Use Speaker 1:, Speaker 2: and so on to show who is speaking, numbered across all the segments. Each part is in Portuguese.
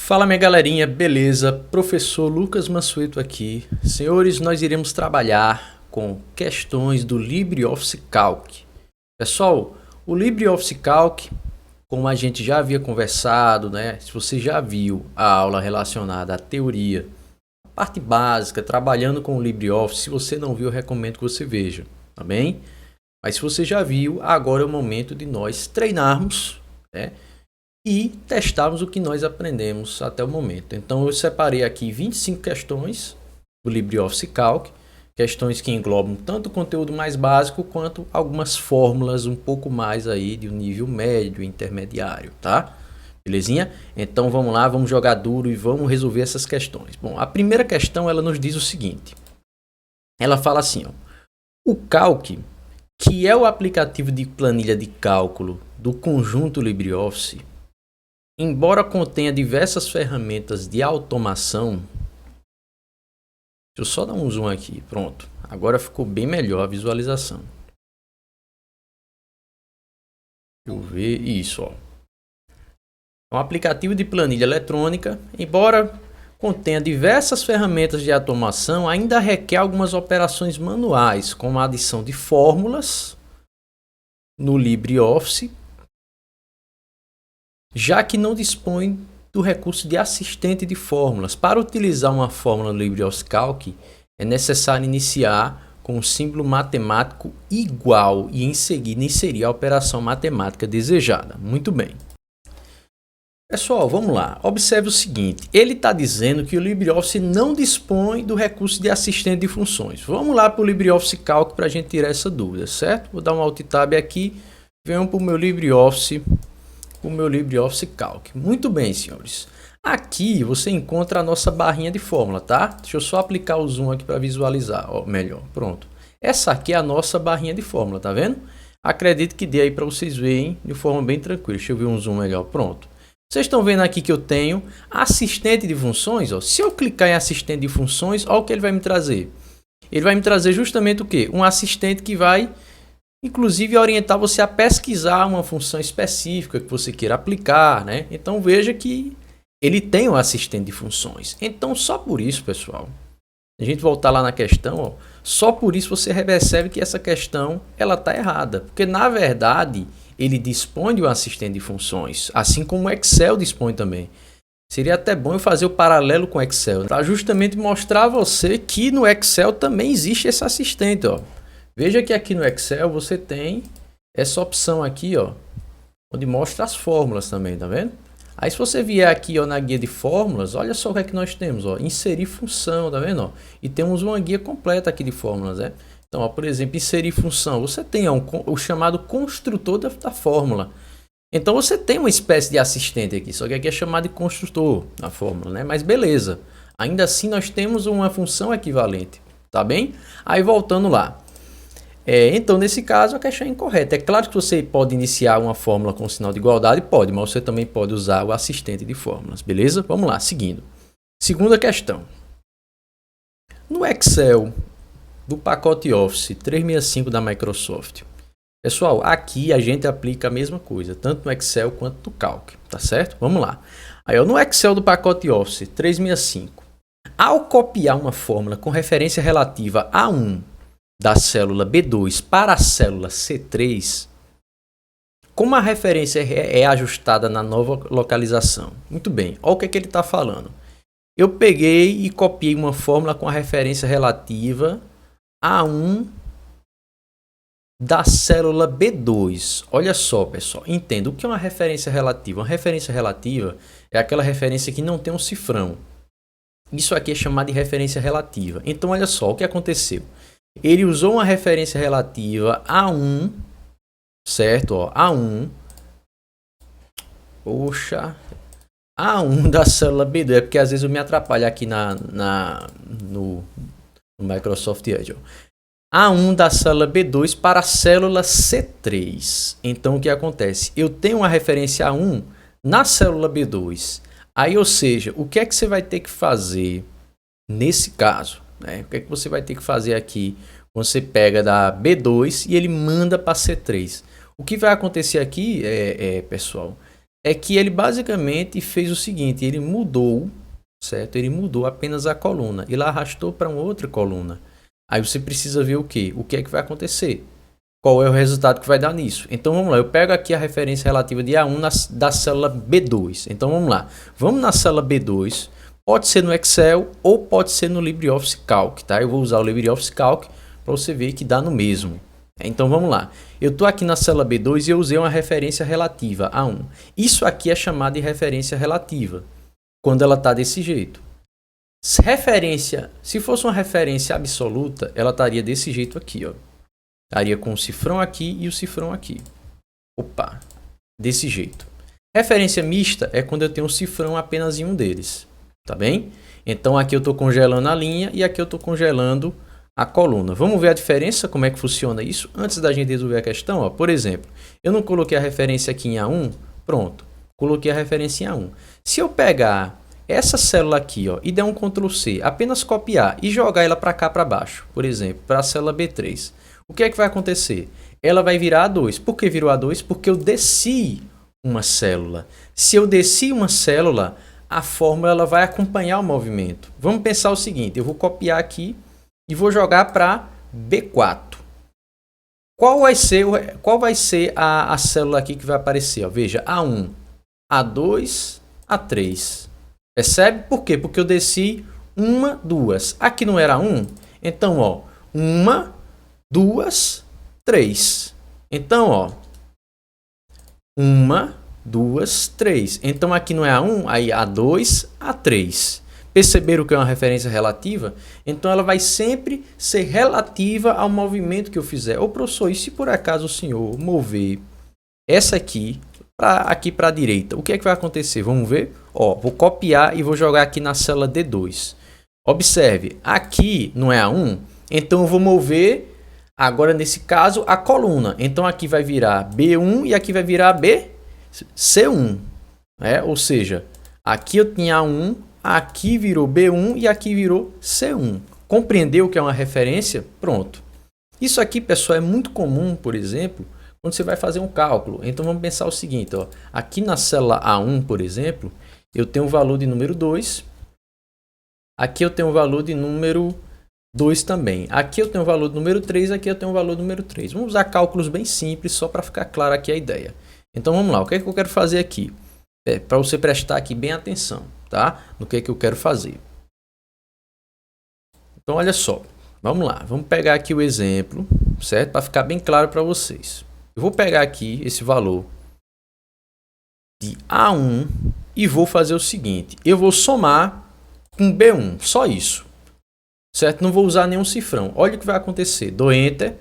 Speaker 1: Fala minha galerinha, beleza? Professor Lucas Mansueto aqui. Senhores, nós iremos trabalhar com questões do LibreOffice Calc. Pessoal, o LibreOffice Calc, como a gente já havia conversado, né? Se você já viu a aula relacionada à teoria, a parte básica, trabalhando com o LibreOffice, se você não viu, eu recomendo que você veja, tá bem? Mas se você já viu, agora é o momento de nós treinarmos, né? E testarmos o que nós aprendemos até o momento. Então eu separei aqui 25 questões do LibreOffice Calc, questões que englobam tanto o conteúdo mais básico quanto algumas fórmulas um pouco mais aí de um nível médio, intermediário, tá? Belezinha? Então vamos lá, vamos jogar duro e vamos resolver essas questões. Bom, a primeira questão ela nos diz o seguinte. Ela fala assim, ó, o Calc, que é o aplicativo de planilha de cálculo do conjunto LibreOffice, embora contenha diversas ferramentas de automação, deixa eu só dar um zoom aqui, pronto. Agora ficou bem melhor a visualização. Deixa eu ver isso, ó. É um aplicativo de planilha eletrônica, embora contenha diversas ferramentas de automação, ainda requer algumas operações manuais, como a adição de fórmulas no LibreOffice, já que não dispõe do recurso de assistente de fórmulas. Para utilizar uma fórmula no LibreOffice Calc, é necessário iniciar com um símbolo matemático igual e em seguida inserir a operação matemática desejada. Muito bem. Pessoal, vamos lá. Observe o seguinte. Ele está dizendo que o LibreOffice não dispõe do recurso de assistente de funções. Vamos lá para o LibreOffice Calc para a gente tirar essa dúvida, certo? Vou dar um Alt Tab aqui. Venham para o meu LibreOffice Calc. Muito bem, senhores. Aqui você encontra a nossa barrinha de fórmula, tá? Deixa eu só aplicar o zoom aqui para visualizar, ó, melhor. Pronto. Essa aqui é a nossa barrinha de fórmula, tá vendo? Acredito que dê aí para vocês verem de forma bem tranquila. Deixa eu ver um zoom melhor. Pronto. Vocês estão vendo aqui que eu tenho assistente de funções, ó. Se eu clicar em assistente de funções, olha o que ele vai me trazer. Ele vai me trazer justamente o quê? Um assistente que vai inclusive orientar você a pesquisar uma função específica que você queira aplicar, né? Então veja que ele tem um assistente de funções. Então só por isso, pessoal, a gente voltar lá na questão, ó, só por isso você percebe que essa questão ela está errada, porque na verdade ele dispõe de um assistente de funções, assim como o Excel dispõe também. Seria até bom eu fazer o paralelo com o Excel, para justamente mostrar a você que no Excel também existe esse assistente, ó. Veja que aqui no Excel você tem essa opção aqui, ó, onde mostra as fórmulas também, tá vendo? Aí se você vier aqui, ó, na guia de fórmulas, olha só o que é que nós temos, ó, inserir função, tá vendo? Ó? E temos uma guia completa aqui de fórmulas, né? Então, ó, por exemplo, inserir função, você tem ó, o chamado construtor da fórmula. Então você tem uma espécie de assistente aqui, só que aqui é chamado de construtor da fórmula, né? Mas beleza, ainda assim nós temos uma função equivalente, tá bem? Aí voltando lá. Então, nesse caso, a questão é incorreta. É claro que você pode iniciar uma fórmula com sinal de igualdade, pode, mas você também pode usar o assistente de fórmulas, beleza? Vamos lá, seguindo. Segunda questão. No Excel do pacote Office 365 da Microsoft, pessoal, aqui a gente aplica a mesma coisa, tanto no Excel quanto no Calc, tá certo? Vamos lá. Aí, ó, no Excel do pacote Office 365, ao copiar uma fórmula com referência relativa a da célula B2 para a célula C3, como a referência é ajustada na nova localização? Muito bem, olha o que ele está falando. Eu peguei e copiei uma fórmula com a referência relativa a da célula B2. Olha só, pessoal, entenda o que é uma referência relativa. Uma referência relativa é aquela referência que não tem um cifrão. Isso aqui é chamado de referência relativa. Então, olha só o que aconteceu. Ele usou uma referência relativa a certo? Ó, A1 da célula B2. É porque às vezes eu me atrapalho aqui no Microsoft Edge. A1 da célula B2 para a célula C3. Então o que acontece? Eu tenho uma referência A1 na célula B2. Aí, ou seja, o que é que você vai ter que fazer nesse caso? Né? O que é que você vai ter que fazer aqui? Você pega da B2 e ele manda para C3. O que vai acontecer aqui, pessoal, é que ele basicamente fez o seguinte, ele mudou, certo? Ele mudou apenas a coluna, ele arrastou para uma outra coluna. Aí você precisa ver o quê? O que é que vai acontecer? Qual é o resultado que vai dar nisso? Então vamos lá, eu pego aqui a referência relativa de A1 da célula B2. Então vamos lá, vamos na célula B2, pode ser no Excel ou pode ser no LibreOffice Calc, tá? Eu vou usar o LibreOffice Calc para você ver que dá no mesmo. Então vamos lá, eu estou aqui na célula B2 e eu usei uma referência relativa A1. Isso aqui é chamado de referência relativa, quando ela está desse jeito. Se fosse uma referência absoluta, ela estaria desse jeito aqui, ó. Estaria com o cifrão aqui e o cifrão aqui. Opa, desse jeito. Referência mista é quando eu tenho um cifrão apenas em um deles, tá bem? Então aqui eu estou congelando a linha e aqui eu estou congelando a coluna. Vamos ver a diferença, como é que funciona isso? Antes da gente resolver a questão, ó, por exemplo, eu não coloquei a referência aqui em A1, pronto, coloquei a referência em A1. Se eu pegar essa célula aqui, ó, e der um Ctrl C, apenas copiar e jogar ela para cá para baixo, por exemplo, para a célula B3, o que é que vai acontecer? Ela vai virar A2. Por que virou A2? Porque eu desci uma célula. Se eu desci uma célula, a fórmula ela vai acompanhar o movimento. Vamos pensar o seguinte, eu vou copiar aqui e vou jogar para B4. Qual vai ser a célula aqui que vai aparecer? Ó, veja, A1, A2, A3. Percebe? Por quê? Porque eu desci uma, duas. Aqui não era 1? Então, ó, uma, duas, três. Então, ó, uma, duas, três. Então, aqui não é A1, aí A2, A3. Perceberam que é uma referência relativa? Então, ela vai sempre ser relativa ao movimento que eu fizer. Ô, professor, e se por acaso o senhor mover essa aqui para a direita, o que é que vai acontecer? Vamos ver? Ó, vou copiar e vou jogar aqui na célula D2. Observe, aqui não é A1, então eu vou mover, agora nesse caso, a coluna. Então aqui vai virar B1 e aqui vai virar C1. Ou seja, aqui eu tinha A1, aqui virou B1 e aqui virou C1. Compreendeu o que é uma referência? Pronto. Isso aqui, pessoal, é muito comum, por exemplo, quando você vai fazer um cálculo. Então vamos pensar o seguinte, ó. Aqui na célula A1, por exemplo, eu tenho o valor de número 2. Aqui eu tenho o valor de número 2 também. Aqui eu tenho o valor do número 3, aqui eu tenho o valor do número 3. Vamos usar cálculos bem simples, só para ficar clara aqui a ideia. Então vamos lá, o que é que eu quero fazer aqui? Para você prestar aqui bem atenção, tá? No que é que eu quero fazer. Então olha só, vamos lá, vamos pegar aqui o exemplo, certo? Para ficar bem claro para vocês. Eu vou pegar aqui esse valor de A1 e vou fazer o seguinte, eu vou somar com B1, só isso, certo? Não vou usar nenhum cifrão. Olha o que vai acontecer, dou Enter,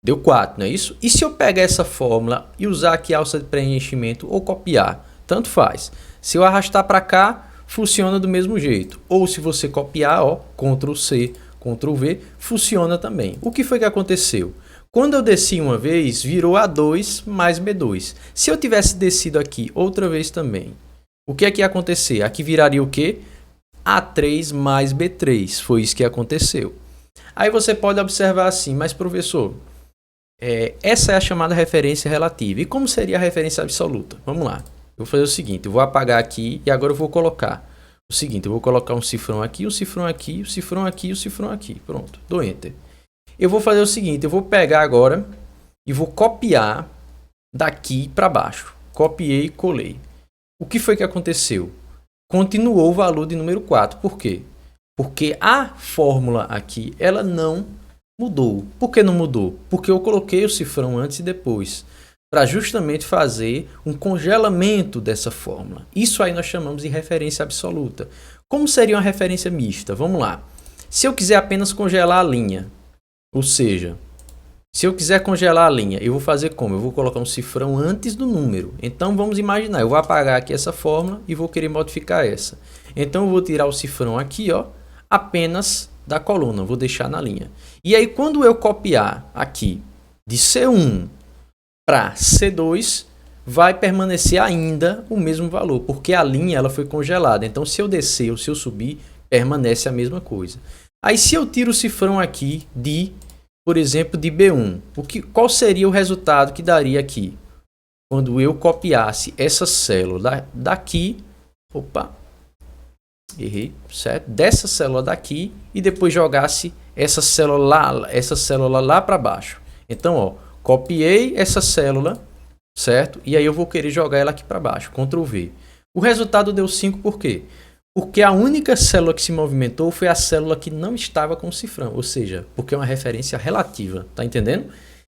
Speaker 1: deu 4, não é isso? E se eu pegar essa fórmula e usar aqui a alça de preenchimento ou copiar, tanto faz. Se eu arrastar para cá, funciona do mesmo jeito. Ou se você copiar, ó, Ctrl C, Ctrl V, funciona também. O que foi que aconteceu? Quando eu desci uma vez, virou A2 mais B2. Se eu tivesse descido aqui outra vez também, o que é que ia acontecer? Aqui viraria o quê? A3 mais B3. Foi isso que aconteceu. Aí você pode observar assim, mas professor, essa é a chamada referência relativa. E como seria a referência absoluta? Vamos lá. Eu vou fazer o seguinte, eu vou apagar aqui e agora eu vou colocar o seguinte, eu vou colocar um cifrão aqui, um cifrão aqui, um cifrão aqui, um cifrão aqui. Pronto, dou Enter. Eu vou fazer o seguinte, eu vou pegar agora e vou copiar daqui para baixo. Copiei e colei. O que foi que aconteceu? Continuou o valor de número 4. Por quê? Porque a fórmula aqui, ela não mudou. Por que não mudou? Porque eu coloquei o cifrão antes e depois, para justamente fazer um congelamento dessa fórmula. Isso aí nós chamamos de referência absoluta. Como seria uma referência mista? Vamos lá. Se eu quiser apenas congelar a linha, ou seja, se eu quiser congelar a linha, eu vou fazer como? Eu vou colocar um cifrão antes do número. Então vamos imaginar, eu vou apagar aqui essa fórmula e vou querer modificar essa. Então eu vou tirar o cifrão aqui, ó, apenas da coluna, vou deixar na linha. E aí quando eu copiar aqui de C1 para C2, vai permanecer ainda o mesmo valor, porque a linha ela foi congelada. Então se eu descer ou se eu subir, permanece a mesma coisa. Aí se eu tiro o cifrão aqui de, por exemplo, de B1, qual seria o resultado que daria aqui? quando eu copiasse essa célula daqui, opa, errei, certo? Dessa célula daqui e depois jogasse essa célula lá para baixo. Então, ó, copiei essa célula, certo? E aí eu vou querer jogar ela aqui para baixo, Ctrl V. O resultado deu 5 por quê? Porque a única célula que se movimentou foi a célula que não estava com o cifrão, ou seja, porque é uma referência relativa, tá entendendo?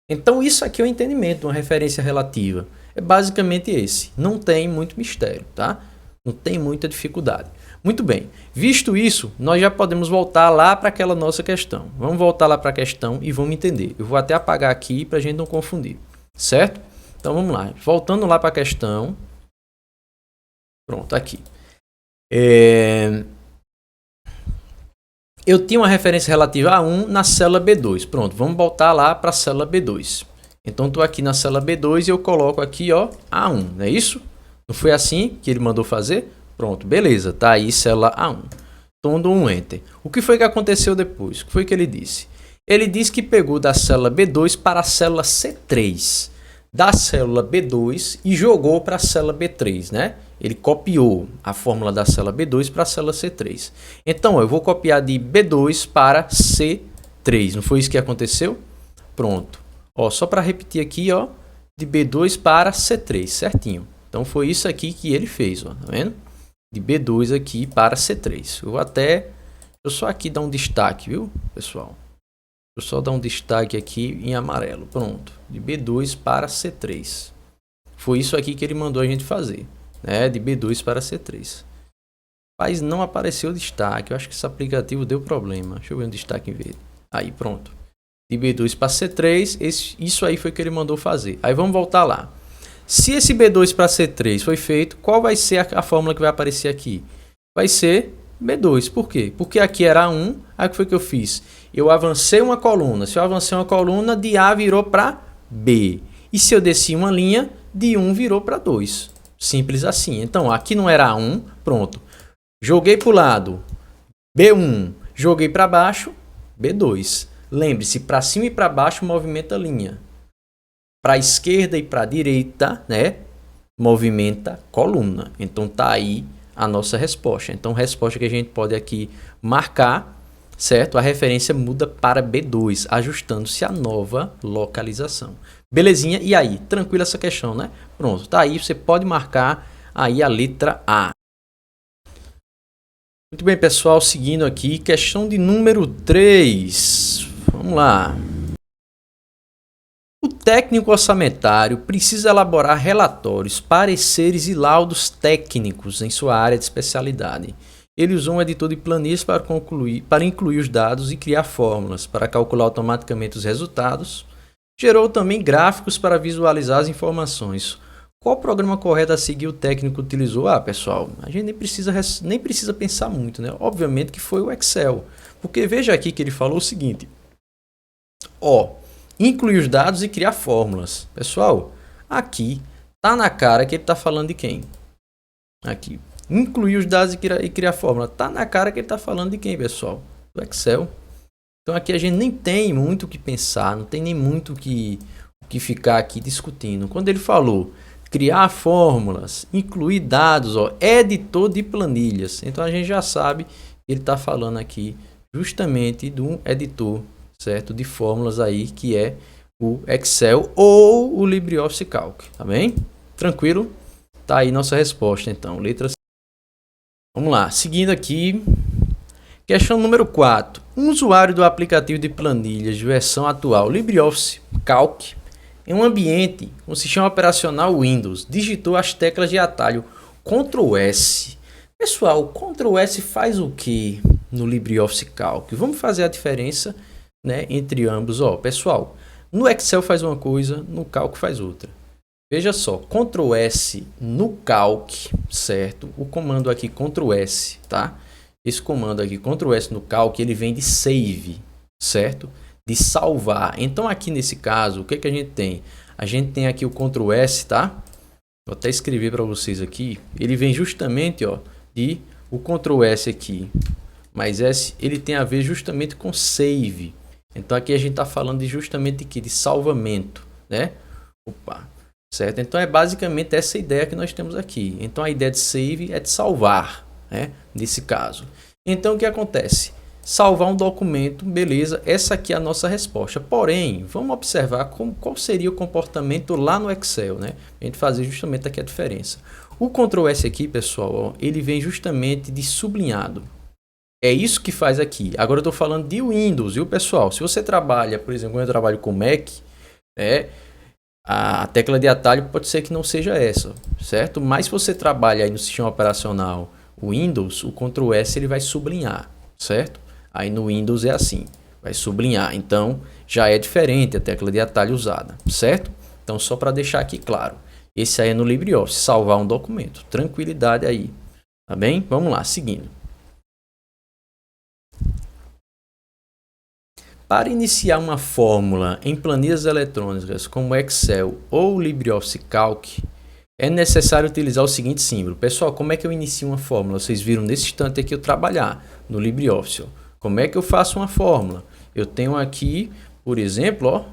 Speaker 1: Então isso aqui é o entendimento de uma referência relativa. É basicamente esse, não tem muito mistério, tá? Não tem muita dificuldade. Muito bem, visto isso, nós já podemos voltar lá para aquela nossa questão. Vamos voltar lá para a questão e vamos entender. Eu vou até apagar aqui para a gente não confundir, certo? Então vamos lá, voltando lá para a questão. Pronto, aqui. Eu tinha uma referência relativa a 1 na célula B2. Pronto, vamos voltar lá para a célula B2. Então estou aqui na célula B2 e eu coloco aqui, ó, A1, não é isso? Não foi assim que ele mandou fazer? Pronto, beleza, tá aí célula A1. Então dou um Enter. O que foi que aconteceu depois? O que foi que ele disse? Ele disse que pegou da célula B2 para a célula C3. Da célula B2 e jogou para a célula B3, né? Ele copiou a fórmula da célula B2 para a célula C3. Então, ó, eu vou copiar de B2 para C3. Não foi isso que aconteceu? Pronto. Ó, só para repetir aqui, ó, de B2 para C3, certinho. Então, foi isso aqui que ele fez, ó, tá vendo? De B2 aqui para C3. Eu vou só aqui dar um destaque, viu, pessoal? Vou só dar um destaque aqui em amarelo. Pronto. De B2 para C3. Foi isso aqui que ele mandou a gente fazer, né? De B2 para C3. Mas não apareceu o destaque. Eu acho que esse aplicativo deu problema. Deixa eu ver um destaque em verde. Aí, pronto. De B2 para C3. Isso aí foi que ele mandou fazer. Aí vamos voltar lá. Se esse B2 para C3 foi feito, qual vai ser a fórmula que vai aparecer aqui? Vai ser B2. Por quê? Porque aqui era 1. Aí o que foi que eu fiz? Eu avancei uma coluna. Se eu avancei uma coluna, de A virou para B. E se eu desci uma linha, de 1 virou para 2. Simples assim. Então, aqui não era 1. Pronto. Joguei para o lado. B1. Joguei para baixo. B2. Lembre-se, para cima e para baixo movimenta a linha. Para a esquerda e para a direita, né? Movimenta coluna. Então, tá aí a nossa resposta. Então, a resposta que a gente pode aqui marcar, certo? A referência muda para B2, ajustando-se à nova localização. Belezinha? E aí? Tranquilo essa questão, né? Pronto, tá aí. Você pode marcar aí a letra A. Muito bem, pessoal. Seguindo aqui, questão de número 3. Vamos lá. O técnico orçamentário precisa elaborar relatórios, pareceres e laudos técnicos em sua área de especialidade. Ele usou um editor de planilhas para incluir os dados e criar fórmulas para calcular automaticamente os resultados. Gerou também gráficos para visualizar as informações. Qual o programa correto a seguir o técnico utilizou? Ah, pessoal, a gente nem precisa pensar muito, né? Obviamente que foi o Excel. Porque veja aqui que ele falou o seguinte. Ó, incluir os dados e criar fórmulas. Pessoal, aqui tá na cara que ele está falando de quem? Aqui. Incluir os dados e criar fórmula. Tá na cara que ele está falando de quem, pessoal? Do Excel. Então aqui a gente nem tem muito o que pensar, não tem nem muito o que ficar aqui discutindo. Quando ele falou criar fórmulas, incluir dados, ó, editor de planilhas. Então a gente já sabe que ele está falando aqui justamente de um editor, certo? De fórmulas aí, que é o Excel ou o LibreOffice Calc, tá bem? Tranquilo? Tá aí nossa resposta, então. Letra C. Vamos lá, seguindo aqui. Questão número 4. Um usuário do aplicativo de planilhas de versão atual LibreOffice Calc, em um ambiente com o sistema operacional Windows, digitou as teclas de atalho Ctrl S. Pessoal, Ctrl S faz o que no LibreOffice Calc? Vamos fazer a diferença, né, entre ambos. Ó, pessoal, no Excel faz uma coisa, no Calc faz outra. Veja só, Ctrl S no Calc, certo? O comando aqui Ctrl S, tá? Esse comando aqui, Ctrl S no Calc, ele vem de save, certo? De salvar. Então aqui nesse caso, o que a gente tem? A gente tem aqui o Ctrl S, tá? Vou até escrever para vocês aqui. Ele vem justamente, ó, de o Ctrl S aqui, mais S, ele tem a ver justamente com save. Então aqui a gente está falando justamente de salvamento, né? Opa. certo? Então é basicamente essa ideia que nós temos aqui. Então a ideia de save é de salvar, né? Nesse caso. Então o que acontece? Salvar um documento, beleza, essa aqui é a nossa resposta. Porém, vamos observar qual seria o comportamento lá no Excel, né? A gente fazer justamente aqui a diferença. O Ctrl S aqui, pessoal, ó, ele vem justamente de sublinhado. É isso que faz aqui. Agora eu estou falando de Windows, viu, pessoal? Se você trabalha, por exemplo, quando eu trabalho com Mac, a tecla de atalho pode ser que não seja essa, certo? Mas se você trabalha aí no sistema operacional Windows, o Ctrl S ele vai sublinhar, certo? Aí no Windows é assim, vai sublinhar. Então já é diferente a tecla de atalho usada, certo? Então só para deixar aqui claro, esse aí é no LibreOffice, salvar um documento. Tranquilidade aí, tá bem? Vamos lá, seguindo. Para iniciar uma fórmula em planilhas eletrônicas como Excel ou LibreOffice Calc, é necessário utilizar o seguinte símbolo. Pessoal, como é que eu inicio uma fórmula? Vocês viram nesse instante aqui eu trabalhar no LibreOffice. Como é que eu faço uma fórmula? Eu tenho aqui, por exemplo, ó,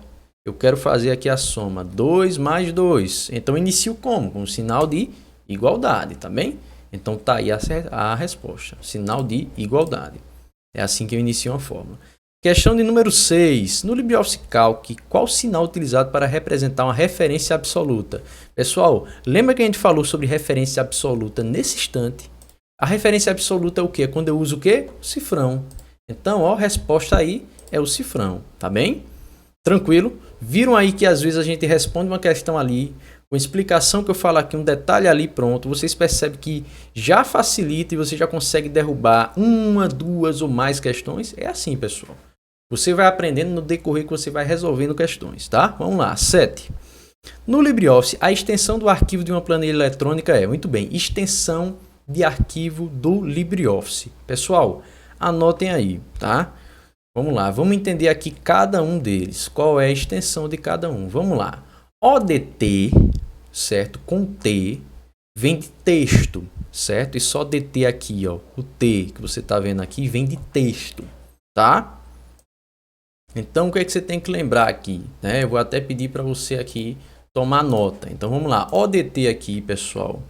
Speaker 1: eu quero fazer aqui a soma 2 mais 2. Então eu inicio como? Com o sinal de igualdade, tá bem? Então tá aí a resposta, sinal de igualdade. É assim que eu inicio uma fórmula. Questão de número 6. No LibreOffice Calc, qual o sinal utilizado para representar uma referência absoluta? Pessoal, lembra que a gente falou sobre referência absoluta nesse instante? A referência absoluta é o quê? Quando eu uso o quê? O cifrão. Então, ó, a resposta aí é o cifrão, tá bem? Tranquilo? Viram aí que às vezes a gente responde uma questão ali, com explicação que eu falo aqui, um detalhe ali, pronto. Vocês percebem que já facilita e você já consegue derrubar uma, duas ou mais questões. É assim, pessoal. Você vai aprendendo no decorrer que você vai resolvendo questões, tá? Vamos lá, 7. No LibreOffice, a extensão do arquivo de uma planilha eletrônica é, muito bem, extensão de arquivo do LibreOffice. Pessoal, anotem aí, tá? Vamos lá, vamos entender aqui cada um deles. Qual é a extensão de cada um? Vamos lá. ODT, certo? Com T, vem de texto, certo? E só DT aqui, ó, o T que você está vendo aqui, vem de texto, tá? Então, o que é que você tem que lembrar aqui? Né? Eu vou até pedir para você aqui tomar nota. Então, vamos lá. ODT aqui, pessoal,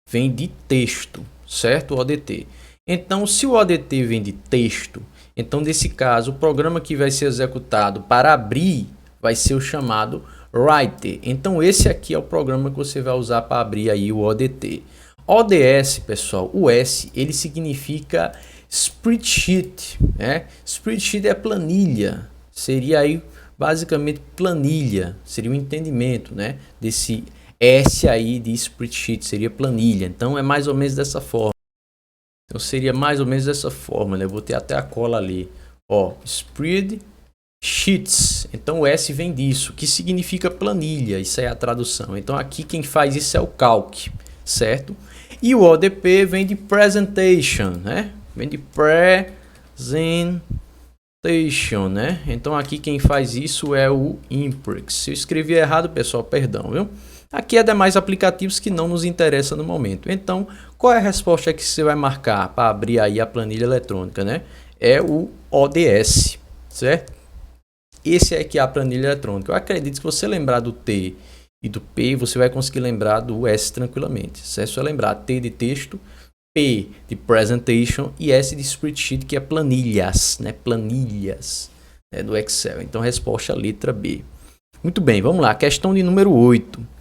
Speaker 1: vem de texto, certo? ODT. Então, se o ODT vem de texto, então, nesse caso, o programa que vai ser executado para abrir vai ser o chamado Writer. Então, esse aqui é o programa que você vai usar para abrir aí o ODT. ODS, pessoal, o S, ele significa Spreadsheet, né? Spreadsheet é planilha. Seria aí basicamente planilha, seria o entendimento, né, desse S aí de spreadsheet, seria planilha. Então é mais ou menos dessa forma. Então seria mais ou menos dessa forma, né? Eu vou ter até a cola ali, ó, spreadsheets. Então o S vem disso, que significa planilha, isso é a tradução. Então aqui quem faz isso é o Calc, certo? E o ODP vem de presentation, né? Vem de presentation, né? Então aqui quem faz isso é o Imprix. Se eu escrevi errado, pessoal, perdão, viu? Aqui é demais aplicativos que não nos interessam no momento. Então, qual é a resposta que você vai marcar para abrir aí a planilha eletrônica, né? É o ODS, certo? Esse aqui é a planilha eletrônica. Eu acredito que se você lembrar do T e do P, você vai conseguir lembrar do S tranquilamente. Se é só lembrar T de texto, P de presentation e S de spreadsheet, que é planilhas, né? Planilhas, né, do Excel. Então, resposta letra B. Muito bem, vamos lá. Questão de número 8.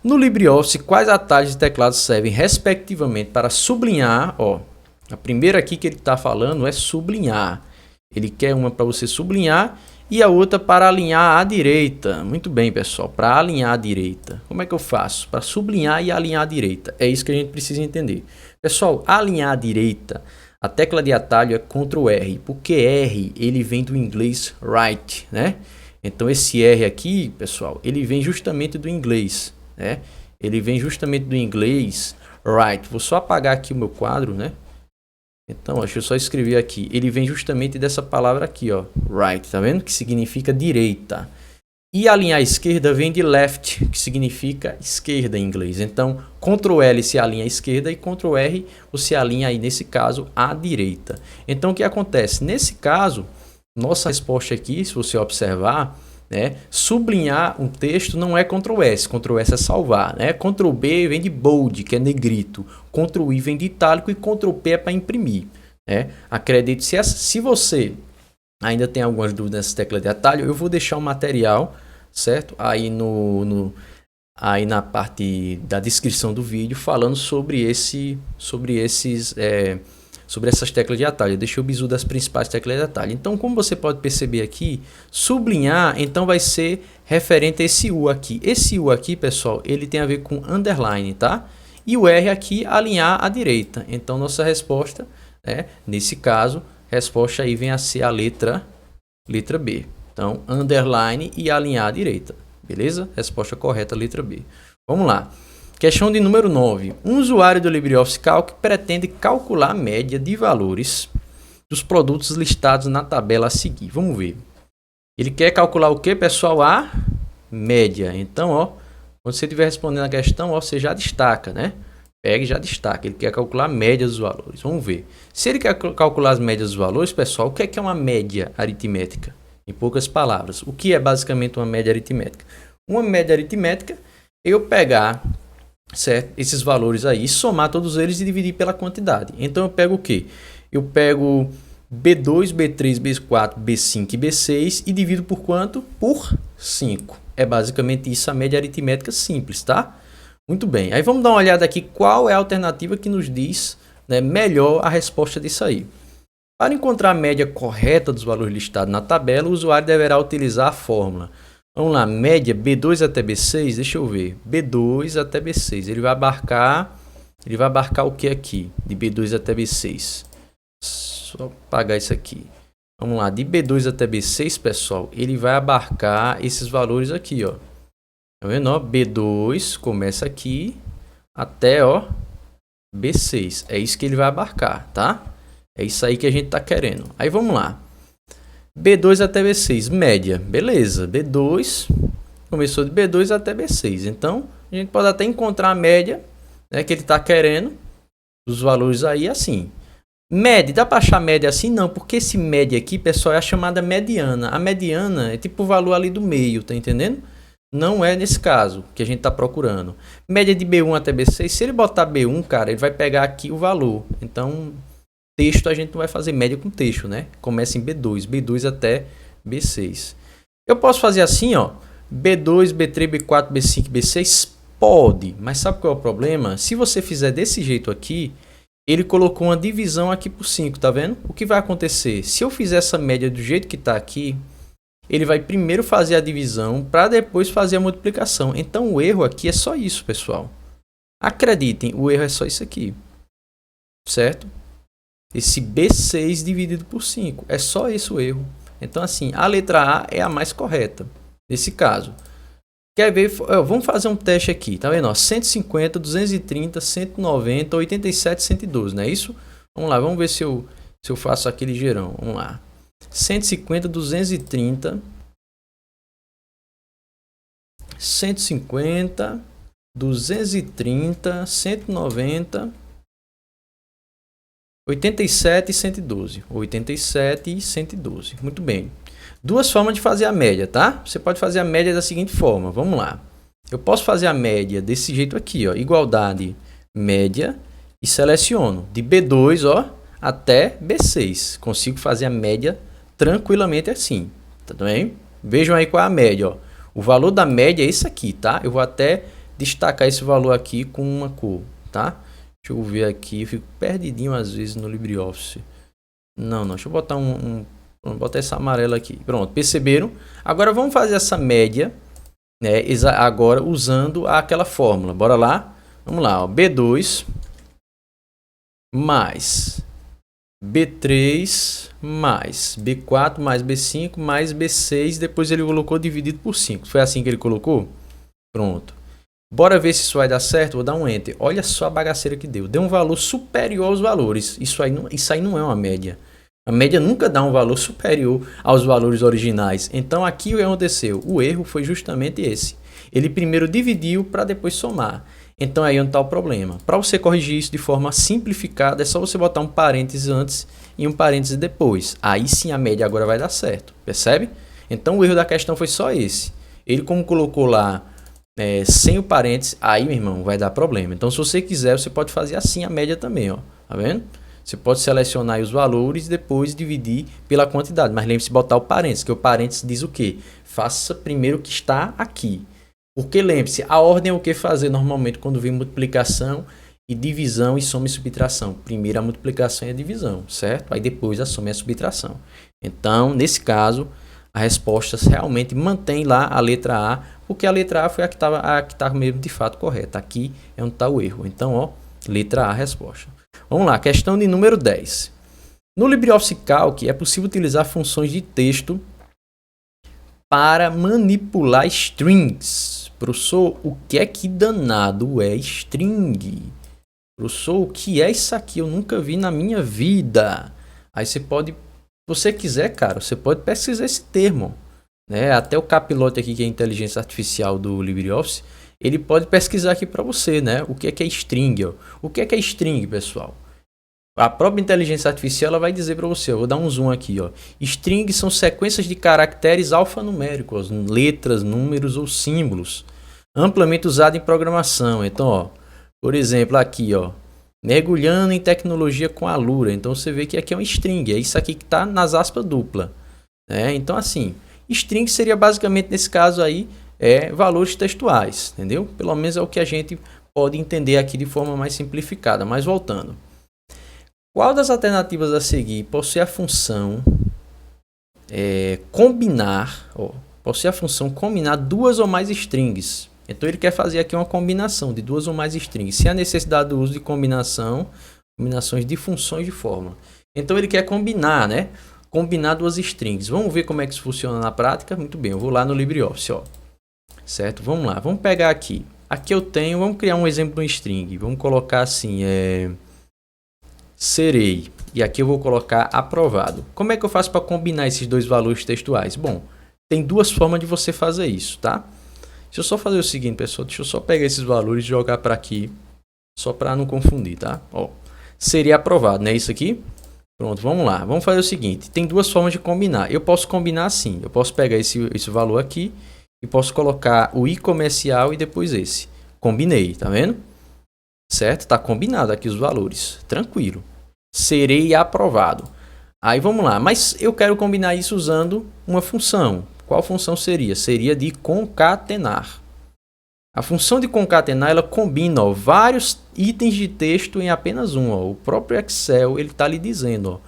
Speaker 1: No LibreOffice, quais atalhos de teclado servem, respectivamente, para sublinhar? Ó, a primeira aqui que ele está falando é sublinhar. Ele quer uma para você sublinhar e a outra para alinhar à direita. Muito bem, pessoal, para alinhar à direita. Como é que eu faço? Para sublinhar e alinhar à direita. É isso que a gente precisa entender. Pessoal, alinhar à direita, a tecla de atalho é Ctrl R, porque R ele vem do inglês right, né? Então esse R aqui, pessoal, ele vem justamente do inglês, né? Ele vem justamente do inglês right. Vou só apagar aqui o meu quadro, né? Então, deixa eu só escrever aqui. Ele vem justamente dessa palavra aqui, ó, right, tá vendo? Que significa direita. E alinhar à esquerda vem de left, que significa esquerda em inglês. Então, Ctrl L se alinha à esquerda e Ctrl R você alinha aí, nesse caso, à direita. Então, o que acontece? Nesse caso, nossa resposta aqui, se você observar, né? Sublinhar um texto não é Ctrl S. Ctrl S é salvar, né? Ctrl B vem de bold, que é negrito. Ctrl I vem de itálico e Ctrl P é para imprimir, né? Acredite, se você ainda tem algumas dúvidas nessa tecla de atalho, eu vou deixar um material, certo? Aí aí na parte da descrição do vídeo falando sobre essas teclas de atalho. Eu deixei o bizu das principais teclas de atalho. Então, como você pode perceber aqui, sublinhar, então vai ser referente a esse U aqui. Esse U aqui, pessoal, ele tem a ver com underline, tá? E o R aqui, alinhar à direita. Então, nossa resposta, nesse caso, resposta aí vem a ser a letra B. Então, underline e alinhar à direita. Beleza? Resposta correta, letra B. Vamos lá. Questão de número 9. Um usuário do LibreOffice Calc pretende calcular a média de valores dos produtos listados na tabela a seguir. Vamos ver. Ele quer calcular o que, pessoal? A média. Então, ó, quando você estiver respondendo a questão, ó, você já destaca, né? Pega e já destaca. Ele quer calcular a média dos valores. Vamos ver. Se ele quer calcular as médias dos valores, pessoal, o que é uma média aritmética? Em poucas palavras, o que é basicamente uma média aritmética? Uma média aritmética, eu pegar, certo, esses valores aí, somar todos eles e dividir pela quantidade. Então eu pego o quê? Eu pego B2, B3, B4, B5 e B6 e divido por quanto? Por 5. É basicamente isso a média aritmética simples, tá? Muito bem. Aí vamos dar uma olhada aqui qual é a alternativa que nos diz, né, melhor a resposta disso aí. Para encontrar a média correta dos valores listados na tabela, o usuário deverá utilizar a fórmula. Vamos lá, média B2 até B6, deixa eu ver. B2 até B6, ele vai abarcar o que aqui? De B2 até B6. Só apagar isso aqui. Vamos lá, de B2 até B6, pessoal, ele vai abarcar esses valores aqui, ó. Tá vendo, ó? B2 começa aqui até, ó, B6. É isso que ele vai abarcar, tá? É isso aí que a gente tá querendo. Aí vamos lá. B2 até B6, média. Beleza, B2 começou de B2 até B6. Então, a gente pode até encontrar a média, né, que ele tá querendo, os valores aí assim. Média, dá para achar média assim? Não, porque esse média aqui, pessoal, é a chamada mediana. A mediana é tipo o valor ali do meio, tá entendendo? Não é nesse caso que a gente tá procurando. Média de B1 até B6, se ele botar B1, cara, ele vai pegar aqui o valor. Então, texto a gente não vai fazer média com texto, né? Começa em B2 até B6. Eu posso fazer assim, ó, B2, B3, B4, B5, B6? Pode, mas sabe qual é o problema? Se você fizer desse jeito aqui, ele colocou uma divisão aqui por 5, tá vendo? O que vai acontecer? Se eu fizer essa média do jeito que tá aqui, ele vai primeiro fazer a divisão para depois fazer a multiplicação. Então o erro aqui é só isso, pessoal. Acreditem, o erro é só isso aqui, certo? Esse B6 dividido por 5. É só esse o erro. Então, assim, a letra A é a mais correta. Nesse caso. Quer ver? Vamos fazer um teste aqui. Tá vendo? 150, 230, 190, 87, 112. Não é isso? Vamos lá. Vamos ver se eu faço aquele ligeirão. Vamos lá. 150, 230. 150, 230, 190... 87 e 112. 87 e 112. Muito bem. Duas formas de fazer a média, tá? Você pode fazer a média da seguinte forma. Vamos lá. Eu posso fazer a média desse jeito aqui, ó. Igualdade média e seleciono de B2, ó, até B6. Consigo fazer a média tranquilamente assim. Tá bem? Vejam aí qual é a média, ó. O valor da média é esse aqui, tá? Eu vou até destacar esse valor aqui com uma cor, tá? Deixa eu ver aqui, eu fico perdidinho às vezes no LibreOffice. Não, deixa eu botar vamos botar essa amarela aqui. Pronto, perceberam? Agora vamos fazer essa média, né, agora usando aquela fórmula. Bora lá? Vamos lá, ó, B2 mais B3 mais B4 mais B5 mais B6, depois ele colocou dividido por 5. Foi assim que ele colocou? Pronto. Bora ver se isso vai dar certo. Vou dar um enter. Olha só a bagaceira que deu. Deu um valor superior aos valores. Isso aí não é uma média. A média nunca dá um valor superior aos valores originais. Então aqui o que aconteceu? O erro foi justamente esse. Ele primeiro dividiu para depois somar. Então aí onde está o problema. Para você corrigir isso de forma simplificada, é só você botar um parênteses antes e um parênteses depois. Aí sim a média agora vai dar certo. Percebe? Então o erro da questão foi só esse. Ele como colocou lá sem o parênteses, aí, meu irmão, vai dar problema. Então se você quiser, você pode fazer assim a média também, ó. Tá vendo? Você pode selecionar os valores e depois dividir pela quantidade. Mas lembre-se de botar o parênteses, que o parênteses diz o quê? Faça primeiro o que está aqui. Porque lembre-se, a ordem é o que fazer normalmente quando vem multiplicação e divisão e soma e subtração. Primeiro a multiplicação e a divisão, certo? Aí depois a soma e a subtração. Então, nesse caso, a resposta realmente mantém lá a letra A, porque a letra A foi a que estava mesmo de fato correta. Aqui é onde está o erro. Então, ó, letra A a resposta. Vamos lá, questão de número 10. No LibreOffice Calc é possível utilizar funções de texto para manipular strings. Professor, o que é que danado é string? Professor, o que é isso aqui? Eu nunca vi na minha vida. Aí você pode, se você quiser, cara, você pode pesquisar esse termo. Né? Até o Capilote aqui, que é a inteligência artificial do LibreOffice, ele pode pesquisar aqui para você, né? O que é string? Ó. O que é string, pessoal? A própria inteligência artificial ela vai dizer para você, eu vou dar um zoom aqui, ó. String são sequências de caracteres alfanuméricos, letras, números ou símbolos, amplamente usado em programação. Então, ó, por exemplo, aqui, ó, mergulhando em tecnologia com a Lura. Então você vê que aqui é um string, é isso aqui que está nas aspas dupla. Né? Então, assim, string seria basicamente nesse caso aí valores textuais, entendeu? Pelo menos é o que a gente pode entender aqui de forma mais simplificada. Mas voltando. Qual das alternativas a seguir possui a função combinar, possui a função combinar duas ou mais strings? Então ele quer fazer aqui uma combinação de duas ou mais strings, sem a necessidade do uso de combinações de funções de fórmula. Então ele quer combinar, né? Combinar duas strings. Vamos ver como é que isso funciona na prática? Muito bem, eu vou lá no LibreOffice, ó. Certo? Vamos lá, vamos pegar aqui. Aqui eu tenho, vamos criar um exemplo de uma string. Vamos colocar assim, serei. E aqui eu vou colocar aprovado. Como é que eu faço para combinar esses dois valores textuais? Bom, tem duas formas de você fazer isso, tá? Deixa eu só fazer o seguinte, pessoal. Deixa eu só pegar esses valores e jogar para aqui. Só para não confundir, tá? Ó, seria aprovado, não é isso aqui? Pronto, vamos lá. Vamos fazer o seguinte. Tem duas formas de combinar. Eu posso combinar assim. Eu posso pegar esse valor aqui e posso colocar o i comercial e depois esse. Combinei, tá vendo? Certo? Tá combinado aqui os valores. Tranquilo. Serei aprovado. Aí vamos lá. Mas eu quero combinar isso usando uma função. Qual função seria? Seria de concatenar. A função de concatenar ela combina vários itens de texto em apenas um. O próprio Excel ele está lhe dizendo.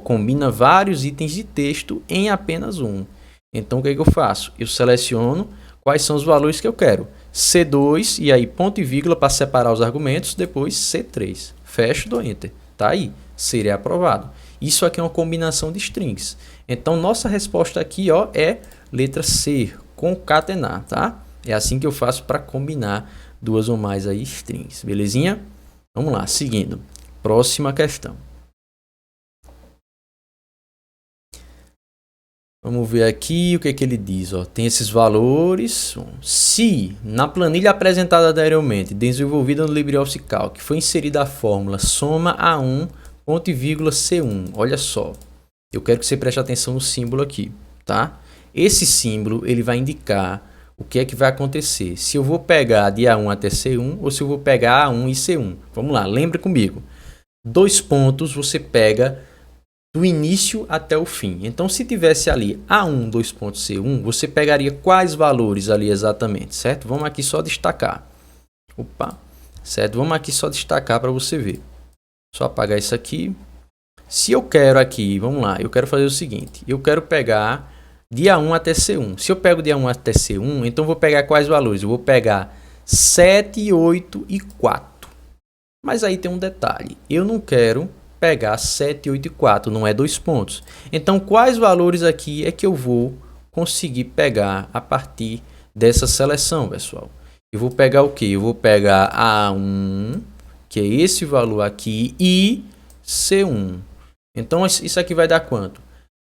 Speaker 1: Combina vários itens de texto em apenas um. Então o que eu faço? Eu seleciono quais são os valores que eu quero. C2 e aí ponto e vírgula para separar os argumentos. Depois C3. Fecho, dou Enter. Tá aí. Seria aprovado. Isso aqui é uma combinação de strings. Então nossa resposta aqui é letra C. Concatenar, tá? É assim que eu faço para combinar duas ou mais aí strings. Belezinha? Vamos lá, seguindo. Próxima questão. Vamos ver aqui o que ele diz. Tem esses valores. Se na planilha apresentada anteriormente, desenvolvida no LibreOffice Calc, foi inserida a fórmula soma A1, ponto e vírgula C1. Olha só. Eu quero que você preste atenção no símbolo aqui, tá? Esse símbolo ele vai indicar o que é que vai acontecer. Se eu vou pegar de A1 até C1 ou se eu vou pegar A1 e C1. Vamos lá, lembra comigo. 2 pontos você pega do início até o fim. Então, se tivesse ali A1, 2 pontos C1, você pegaria quais valores ali exatamente, certo? Vamos aqui só destacar. Opa, certo? Vamos aqui só destacar para você ver. Só apagar isso aqui. Se eu quero aqui, vamos lá, eu quero fazer o seguinte. Eu quero pegar de A1 até C1. Se eu pego de A1 até C1, então eu vou pegar quais valores? Eu vou pegar 7, 8 e 4. Mas aí tem um detalhe. Eu não quero pegar 7, 8 e 4, não é 2 pontos. Então, quais valores aqui é que eu vou conseguir pegar a partir dessa seleção, pessoal? Eu vou pegar o quê? Eu vou pegar A1, que é esse valor aqui, e C1. Então, isso aqui vai dar quanto?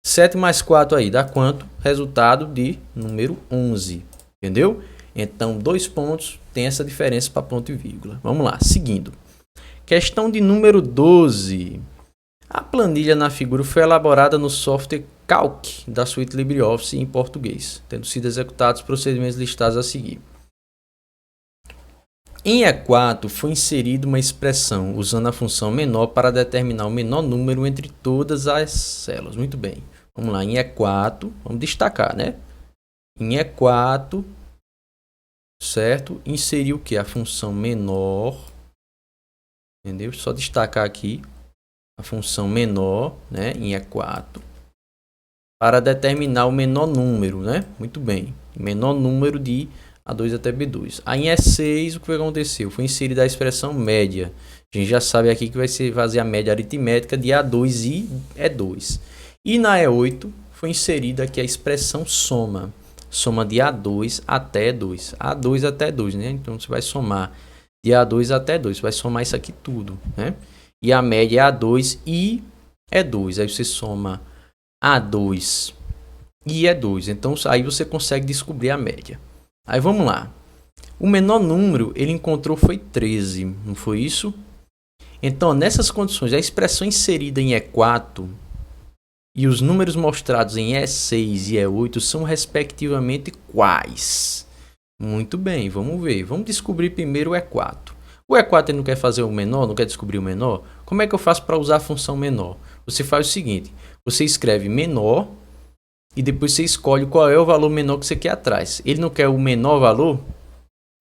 Speaker 1: 7 mais 4 aí, dá quanto? Resultado de número 11. Entendeu? Então, 2 pontos tem essa diferença para ponto e vírgula. Vamos lá, seguindo. Questão de número 12. A planilha na figura foi elaborada no software Calc da suíte LibreOffice em português, tendo sido executados os procedimentos listados a seguir. Em E4 foi inserida uma expressão usando a função menor para determinar o menor número entre todas as células. Muito bem. Vamos lá, em E4, vamos destacar, né? Em E4, certo? Inserir o que? A função menor. Entendeu? Só destacar aqui a função menor, né? Em E4. Para determinar o menor número, né? Muito bem. Menor número de A2 até B2. Aí em E6, o que aconteceu? Foi inserida a expressão média. A gente já sabe aqui que vai ser fazer a média aritmética de A2 e E2. E na E8, foi inserida aqui a expressão soma. Soma de A2 até E2. A2 até E2, né? Então, você vai somar de A2 até E2. Você vai somar isso aqui tudo, né? E a média é A2 e E2. Aí você soma A2 e E2. Então, aí você consegue descobrir a média. Aí vamos lá. O menor número ele encontrou foi 13, não foi isso? Então, nessas condições, a expressão inserida em E4 e os números mostrados em E6 e E8 são respectivamente quais? Muito bem, vamos ver. Vamos descobrir primeiro o E4. O E4 ele não quer fazer o menor, não quer descobrir o menor? Como é que eu faço para usar a função menor? Você faz o seguinte, você escreve menor e depois você escolhe qual é o valor menor que você quer atrás. Ele não quer o menor valor,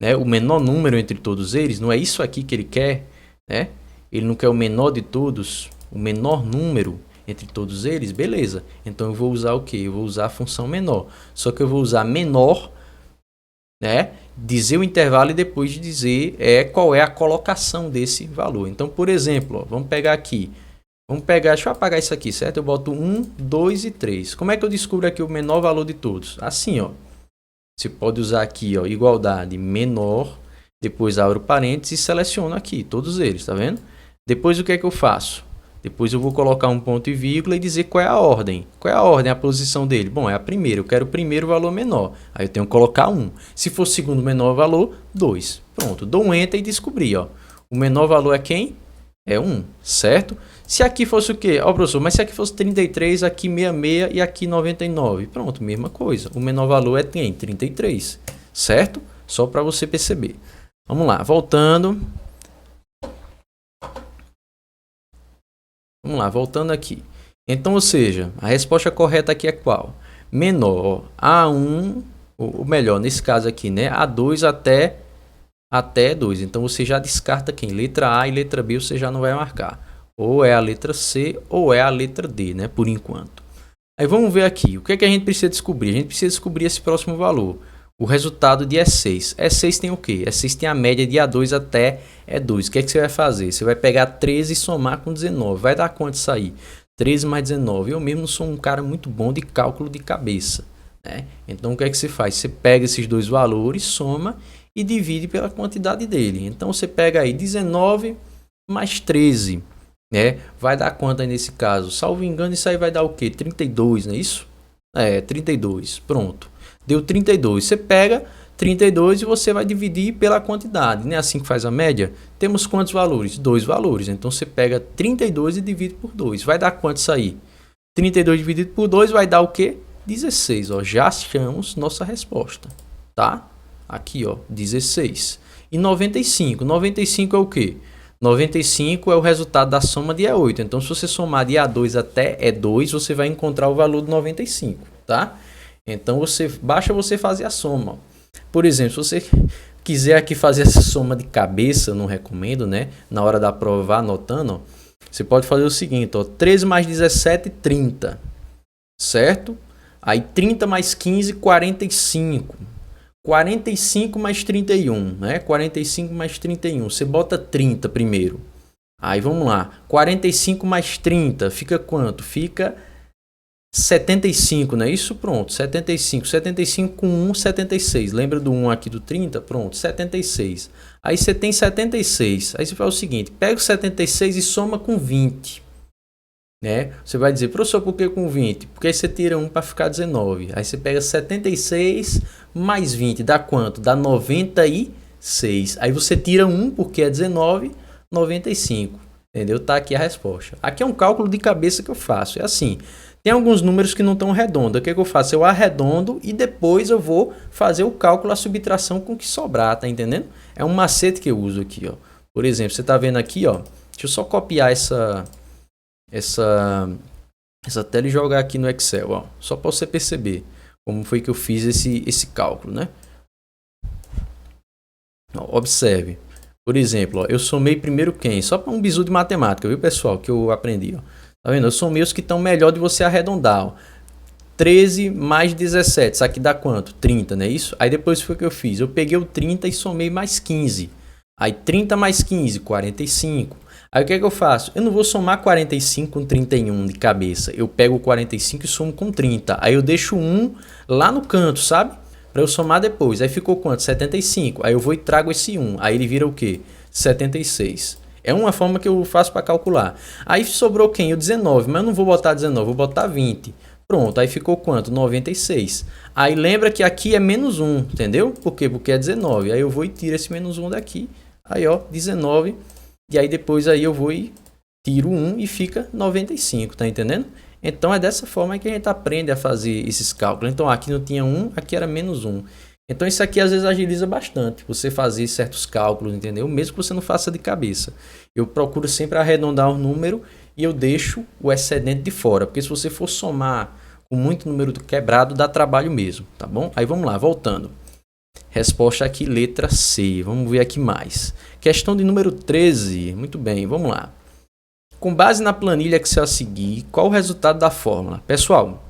Speaker 1: né? O menor número entre todos eles, não é isso aqui que ele quer, né? Ele não quer o menor de todos, o menor número entre todos eles, beleza. Então eu vou usar o que? Eu vou usar a função menor. Só que eu vou usar menor, né? Dizer o intervalo e depois dizer qual é a colocação desse valor. Então, por exemplo, ó, vamos pegar aqui. Deixa eu apagar isso aqui, certo? Eu boto 1, 2 e 3. Como é que eu descubro aqui o menor valor de todos? Assim, ó. Você pode usar aqui, ó, igualdade menor, depois abro parênteses e seleciono aqui, todos eles, tá vendo? Depois o que é que eu faço? Depois eu vou colocar um ponto e vírgula e dizer qual é a ordem. Qual é a ordem, a posição dele? Bom, é a primeira, eu quero o primeiro valor menor. Aí eu tenho que colocar 1. Se for o segundo menor valor, 2. Pronto, dou um enter e descobri, ó. O menor valor é quem? É 1, certo? Se aqui fosse o quê? Ó, professor, mas se aqui fosse 33, aqui 66 e aqui 99. Pronto, mesma coisa. O menor valor é quem? 33, certo? Só para você perceber. Vamos lá, voltando. Vamos lá, voltando aqui. Então, ou seja, a resposta correta aqui é qual? Menor A1, ou melhor, nesse caso aqui, né? A2 até 2. Então, você já descarta quem? Letra A e letra B você já não vai marcar. Ou é a letra C ou é a letra D, né? Por enquanto. Aí vamos ver aqui. O que é que a gente precisa descobrir? A gente precisa descobrir esse próximo valor. O resultado de E6. E6 tem o quê? E6 tem a média de A2 até E2. O que é que você vai fazer? Você vai pegar 13 e somar com 19. Vai dar quanto isso aí? 13 mais 19. Eu mesmo sou um cara muito bom de cálculo de cabeça, né? Então o que é que você faz? Você pega esses dois valores, soma e divide pela quantidade dele. Então você pega aí 19 mais 13. Né? Vai dar quanto aí nesse caso? Salvo engano, isso aí vai dar o quê? 32, não é isso? 32. Pronto. Deu 32. Você pega 32 e você vai dividir pela quantidade. Não é assim que faz a média? Temos quantos valores? 2 valores. Então você pega 32 e divide por 2. Vai dar quanto isso aí? 32 dividido por 2 vai dar o quê? 16. Ó. Já achamos nossa resposta. Tá? Aqui, ó, 16. E 95. 95 é o quê? 95 é o resultado da soma de E8. Então, se você somar de A2 até E2, você vai encontrar o valor de 95, tá? Então, basta você fazer a soma. Por exemplo, se você quiser aqui fazer essa soma de cabeça, eu não recomendo, né? Na hora da prova, vá anotando, ó, você pode fazer o seguinte, ó, 13 mais 17, 30, certo? Aí 30 mais 15, 45. 45 mais 31, né? 45 mais 31. Você bota 30 primeiro. Aí vamos lá. 45 mais 30 fica quanto? Fica 75, não é isso? Pronto, 75. 75 com 1, 76. Lembra do 1 aqui do 30? Pronto, 76. Aí você tem 76. Aí você faz o seguinte, pega o 76 e soma com 20. Né? Você vai dizer, professor, por que com 20? Porque aí você tira 1 para ficar 19. Aí você pega 76 mais 20, dá quanto? Dá 96. Aí você tira 1 porque é 19, 95. Entendeu? Tá aqui a resposta. Aqui é um cálculo de cabeça que eu faço. É assim, tem alguns números que não estão redondos. O que eu faço? Eu arredondo e depois eu vou fazer o cálculo, a subtração com o que sobrar, tá entendendo? É um macete que eu uso aqui, ó. Por exemplo, você tá vendo aqui, ó. Deixa eu só copiar essa tela e jogar aqui no Excel, ó. Só para você perceber como foi que eu fiz esse cálculo, né? Ó, observe. Por exemplo, ó, eu somei primeiro quem? Só para um bizu de matemática, viu, pessoal? Que eu aprendi, ó. Tá vendo? Eu somei os que estão melhor de você arredondar, ó. 13 mais 17, isso aqui dá quanto? 30, não é isso? Aí depois foi o que eu fiz. Eu peguei o 30 e somei mais 15. Aí 30 mais 15, 45. Aí o que é que eu faço? Eu não vou somar 45 com 31 de cabeça. Eu pego o 45 e somo com 30. Aí eu deixo 1 lá no canto, sabe? Para eu somar depois. Aí ficou quanto? 75. Aí eu vou e trago esse 1. Aí ele vira o quê? 76. É uma forma que eu faço para calcular. Aí sobrou quem? O 19. Mas eu não vou botar 19, vou botar 20. Pronto, aí ficou quanto? 96. Aí lembra que aqui é menos 1, entendeu? Por quê? Porque é 19. Aí eu vou e tiro esse menos 1 daqui. Aí, ó, 19. E aí depois aí eu vou e tiro 1 e fica 95, tá entendendo? Então é dessa forma que a gente aprende a fazer esses cálculos. Então aqui não tinha 1, aqui era menos 1. Então isso aqui às vezes agiliza bastante você fazer certos cálculos, entendeu? Mesmo que você não faça de cabeça. Eu procuro sempre arredondar o número e eu deixo o excedente de fora. Porque se você for somar com muito número quebrado, dá trabalho mesmo, tá bom? Aí vamos lá, voltando. Resposta aqui, letra C. Vamos ver aqui mais. Questão de número 13. Muito bem, vamos lá. Com base na planilha Excel a seguir, qual o resultado da fórmula? Pessoal,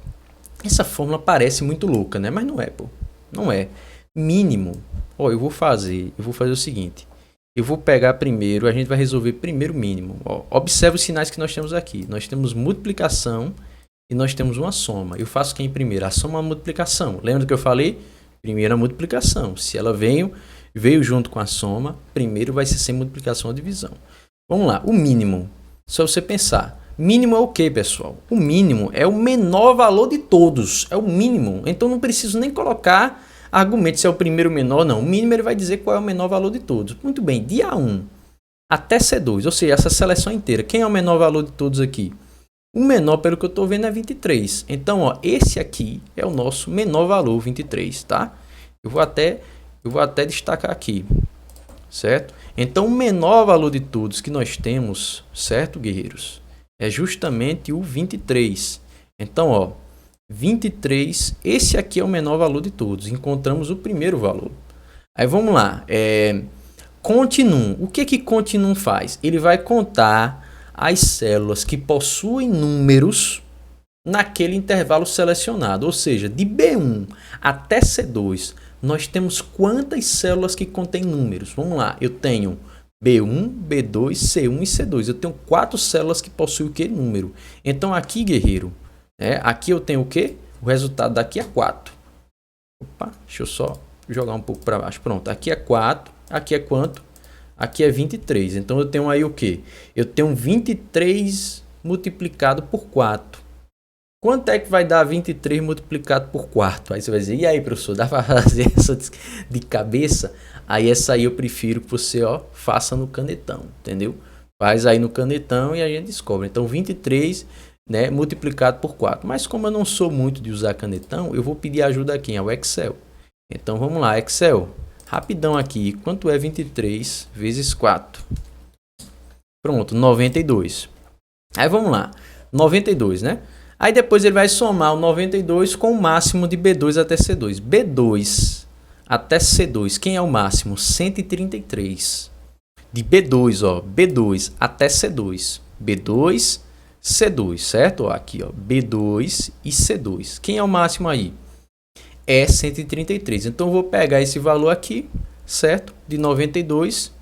Speaker 1: essa fórmula parece muito louca, né? Mas não é, pô. Não é. Mínimo. Ó, eu vou fazer o seguinte. Eu vou pegar primeiro, a gente vai resolver primeiro o mínimo. Ó, observe os sinais que nós temos aqui. Nós temos multiplicação e nós temos uma soma. Eu faço quem primeiro? A soma e a multiplicação. Lembra do que eu falei? Primeiro a multiplicação. Se ela veio junto com a soma, primeiro vai ser sem multiplicação ou divisão. Vamos lá, o mínimo. Só você pensar. Mínimo é o que, pessoal? O mínimo é o menor valor de todos. É o mínimo. Então não preciso nem colocar argumento se é o primeiro menor, não. O mínimo ele vai dizer qual é o menor valor de todos. Muito bem, de A1 até C2, ou seja, essa seleção inteira. Quem é o menor valor de todos aqui? O menor, pelo que eu estou vendo, é 23. Então, ó, esse aqui é o nosso menor valor, 23, tá? Eu vou até destacar aqui, certo? Então, o menor valor de todos que nós temos, certo, guerreiros? É justamente o 23. Então, ó, 23, esse aqui é o menor valor de todos. Encontramos o primeiro valor. Aí, vamos lá. Continuum. O que continuum faz? Ele vai contar as células que possuem números naquele intervalo selecionado, ou seja, de B1 até C2, nós temos quantas células que contêm números? Vamos lá, eu tenho B1, B2, C1 e C2. Eu tenho 4 células que possuem o que? Número. Então aqui, guerreiro, aqui eu tenho o que? O resultado daqui é 4. Opa, deixa eu só jogar um pouco para baixo. Pronto, aqui é 4, aqui é quanto? Aqui é 23. Então eu tenho aí o que? Eu tenho 23 multiplicado por 4. Quanto é que vai dar 23 multiplicado por 4? Aí você vai dizer, e aí, professor, dá para fazer essa de cabeça? Aí essa aí eu prefiro que você faça no canetão, entendeu? Faz aí no canetão e a gente descobre. Então 23, né, multiplicado por 4. Mas como eu não sou muito de usar canetão, eu vou pedir ajuda aqui ao Excel. Então vamos lá, Excel. Rapidão aqui, quanto é 23 vezes 4? Pronto, 92. Aí vamos lá, 92, né? Aí depois ele vai somar o 92 com o máximo de B2 até C2. B2 até C2, quem é o máximo? 133. De B2, ó, B2 até C2. B2, C2, certo? Ó, aqui, ó, B2 e C2. Quem é o máximo aí? É 133. Então eu vou pegar esse valor aqui, certo? De 92,